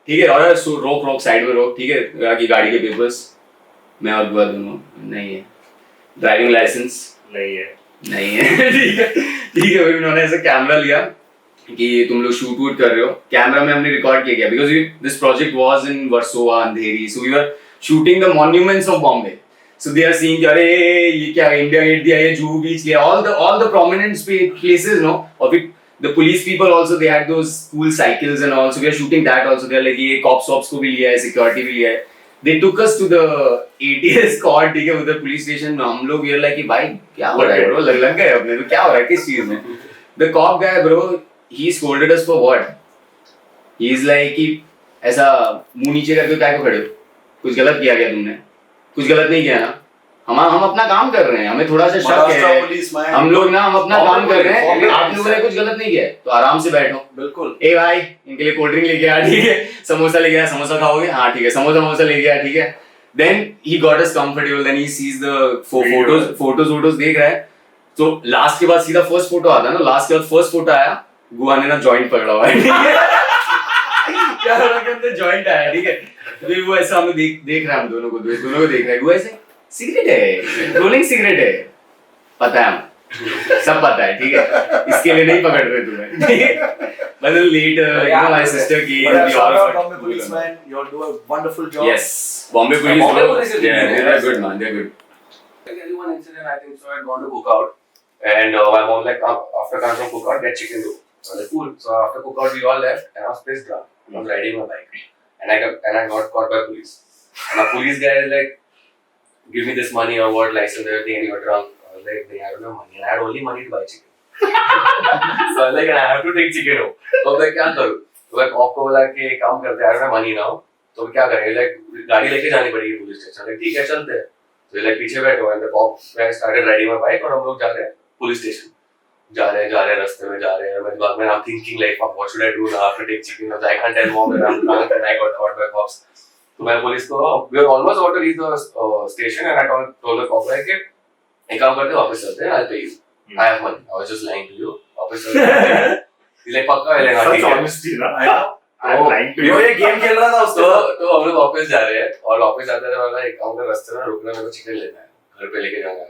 ठीक है और रोक साइड में रोक ठीक है कि गाड़ी के पेपर्स मैं और बुआ दोनों नहीं है ड्राइविंग लाइसेंस नहीं है. ठीक है फिर उन्होंने ऐसा कैमरा लिया कि तुम लोग शूट वूट कर रहे हो कैमरा में हमने रिकॉर्ड किया because this project was in Versova Andheri so we were shooting the monuments of Bombay so they are seeing कि अरे ये क्या इंडिया गेट दिया ये जुहू बीच लिया all the prominent places no of it the police people also they had those cool cycles and all so we are shooting that also they are like ये cops को भी लिया है security भी लिया है they took us to the ATS squad ठीक है उधर पुलिस स्टेशन में हम लोग ये like कि भाई क्या हो रहा है bro लग गए अपने तो क्या हो रहा है किस चीज में the cop guy bro he scolded us for what he's like कि ऐसा मुंह नीचे करके काय को खड़े हो? कुछ गलत किया क्या तुमने? कुछ गलत नहीं किया ना? हम अपना काम कर रहे हैं, हमें थोड़ा सा शक है, हम लोग ना हम अपना काम कर रहे हैं, आप लोगों ने कुछ गलत नहीं किया तो आराम से बैठो। बिल्कुल। ए भाई इनके लिए कोल्ड ड्रिंक लेके आ, ठीक है, समोसा लेके आ, समोसा खाओगे, हाँ ठीक है, समोसा लेके आ, ठीक है। Then he got us comfortable, then he sees the photos देख रहा है, तो लास्ट के बाद सीधा फर्स्ट फोटो आता है ना, लास्ट के बाद फर्स्ट फोटो आया, गुआ ने ना जॉइंट पकड़ा हुआ है, क्या हो रहा है, अंदर जॉइंट आया, ठीक है। फिर वो ऐसा हमें देख रहा है, हम दोनों को देख रहा है, वो ऐसे सिगरेट है, रोलिंग सिगरेट है, पता है हमें, सब पता है, ठीक है, इसके लिए नहीं पकड़ रहे तुम्हें। But then later, my sister came. Shout out Bombay policeman, you all do a wonderful job. Yes, Bombay police. Bombay police is they're good, man. They're good. I'll tell you one incident. I think so. I had gone to cookout, and my mom like after coming from cookout, get chicken do. I was like, cool. So after cookout, we all left, and I was pissed drunk. I was riding my bike, and I got caught by police. And the police guy is like, give me this money or what, license, everything, and you're drunk. I was like, I don't have money, and I had only money to buy chicken. So I was like, I have to take chicken home. तो मैं क्या करूँ? तो मैं corp को बोला कि एक काम करते हैं, मनी ना हो, तो क्या करेंगे? लाइक गाड़ी लेके जानी पड़ेगी पुलिस स्टेशन। लाइक ठीक है चलते हैं। तो लाइक पीछे बैठो and the cop started riding my bike और हम लोग जा रहे हैं पुलिस स्टेशन। जा रहे हैं रास्ते में जा रहे हैं। मैं दिमाग में I'm thinking like what should I do now after take chicken? I can't tell mom that I'm drunk and I got caught by cops. तो मैं पुलिस को we were almost about to reach the station and I told the cop like एक काम करते हैं वापस चलते हैं, I'll pay you. I have money. I was just lying to you. वापस चलते हैं। He's like पक्का है लेना ठीक है। honesty ना। I'm lying to you. ये गेम खेल रहा था उसको। तो हम लोग वापस जा रहे हैं और वापस जाते हैं वाला एक काम कर रास्ते में रुकना, मेरे को चिकन लेना है, घर पे लेके जाना है।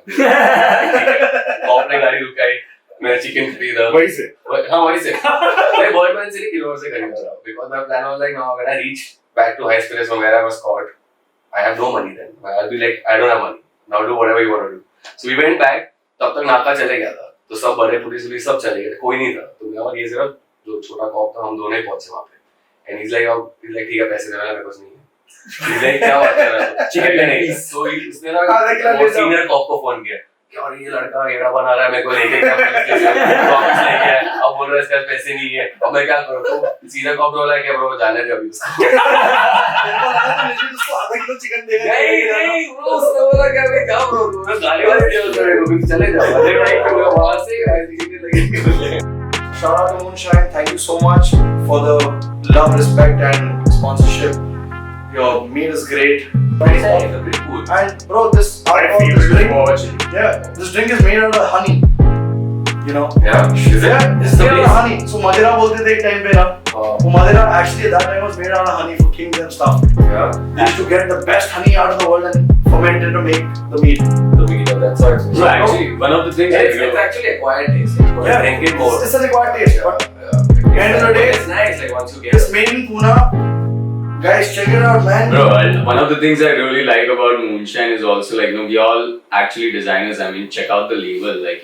कॉप ने गाड़ी रुकाई, मैं चिकन खरीदा। वहीं से? हाँ वहीं से। मैं बर्डमैन से नहीं किलोमीटर से खरीदा था। Because my plan was like now when I reach back to high place from where I was caught, I have no money then. I'll be like I don't have money. Now do whatever you want to do. So we went back. तब तक नाका चले गया था, तो सब बड़े police सब चले गए थे, कोई नहीं था। तो मैं और ये सिर्फ जो छोटा कॉप था, हम दोनों ही पहुंचे वहाँ पे। एंड he's like ठीक है पैसे देना मेरे पास नहीं है। He's like क्या बात कर रहा है? चिकन लेने की। So उसने ना वो सीनियर कॉप को फोन किया कि और ये लड़का एड़ा बना रहा है, मेरे को लेके क्या वापस ले गया, अब बोल रहा है इसके पास पैसे नहीं है, अब मैं क्या करूँ? तो सीनियर कॉप बोला कि ब्रो जाने दे अभी उसको। आधा किलो चिकन दे नहीं ब्रो, उसने बोला कि अबे क्या ब्रो तू गाली वाली दे उसको, चले जाओ अरे भाई तो वहां से लगे। Shout out to Moonshine, thank you so much for the love, respect and sponsorship. Your meal is great. And bro, this drink, this drink is made out of honey. You know? Yeah. Is it? It's made out of honey. So Madira bolte the time pe na. Madira actually at that time was made out of honey for kings and stuff. Yeah. They used to get the best honey out of the world and ferment it to make the meat. The meat of that sort. So actually, one of the things It's actually acquired taste. Yeah, drink it more. It's an acquired taste. But end of the day, it's nice. Like once you get it's made in Pune. Guys, check it out, man. Bro, one of the things I really like about Moonshine is also like, we all actually designers. I mean, check out the label, like,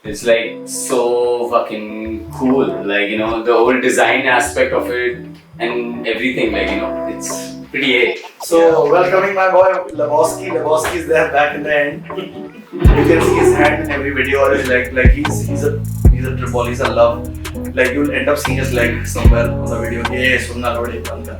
it's like so fucking cool. Like, the whole design aspect of it and everything, like, it's pretty A. So, welcoming my boy Lebowski. Lebowski is there back in the end. You can see his hand in every video or his leg. Like, he's a triple, he's a love. Like, you'll end up seeing his leg somewhere on the video. Hey, sunna lode panka.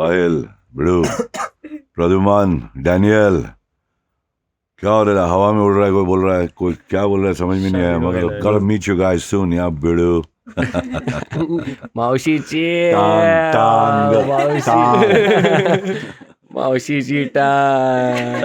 Sahil, बिडू, Pradyuman, Daniel, क्या हो रहा है? हवा में उड़ रहा है, कोई बोल रहा है, कोई क्या बोल रहा है समझ में नहीं आया, मगर कल मीट यू गाइस सून या बिडू। मावशीची टांग मावशीची टांग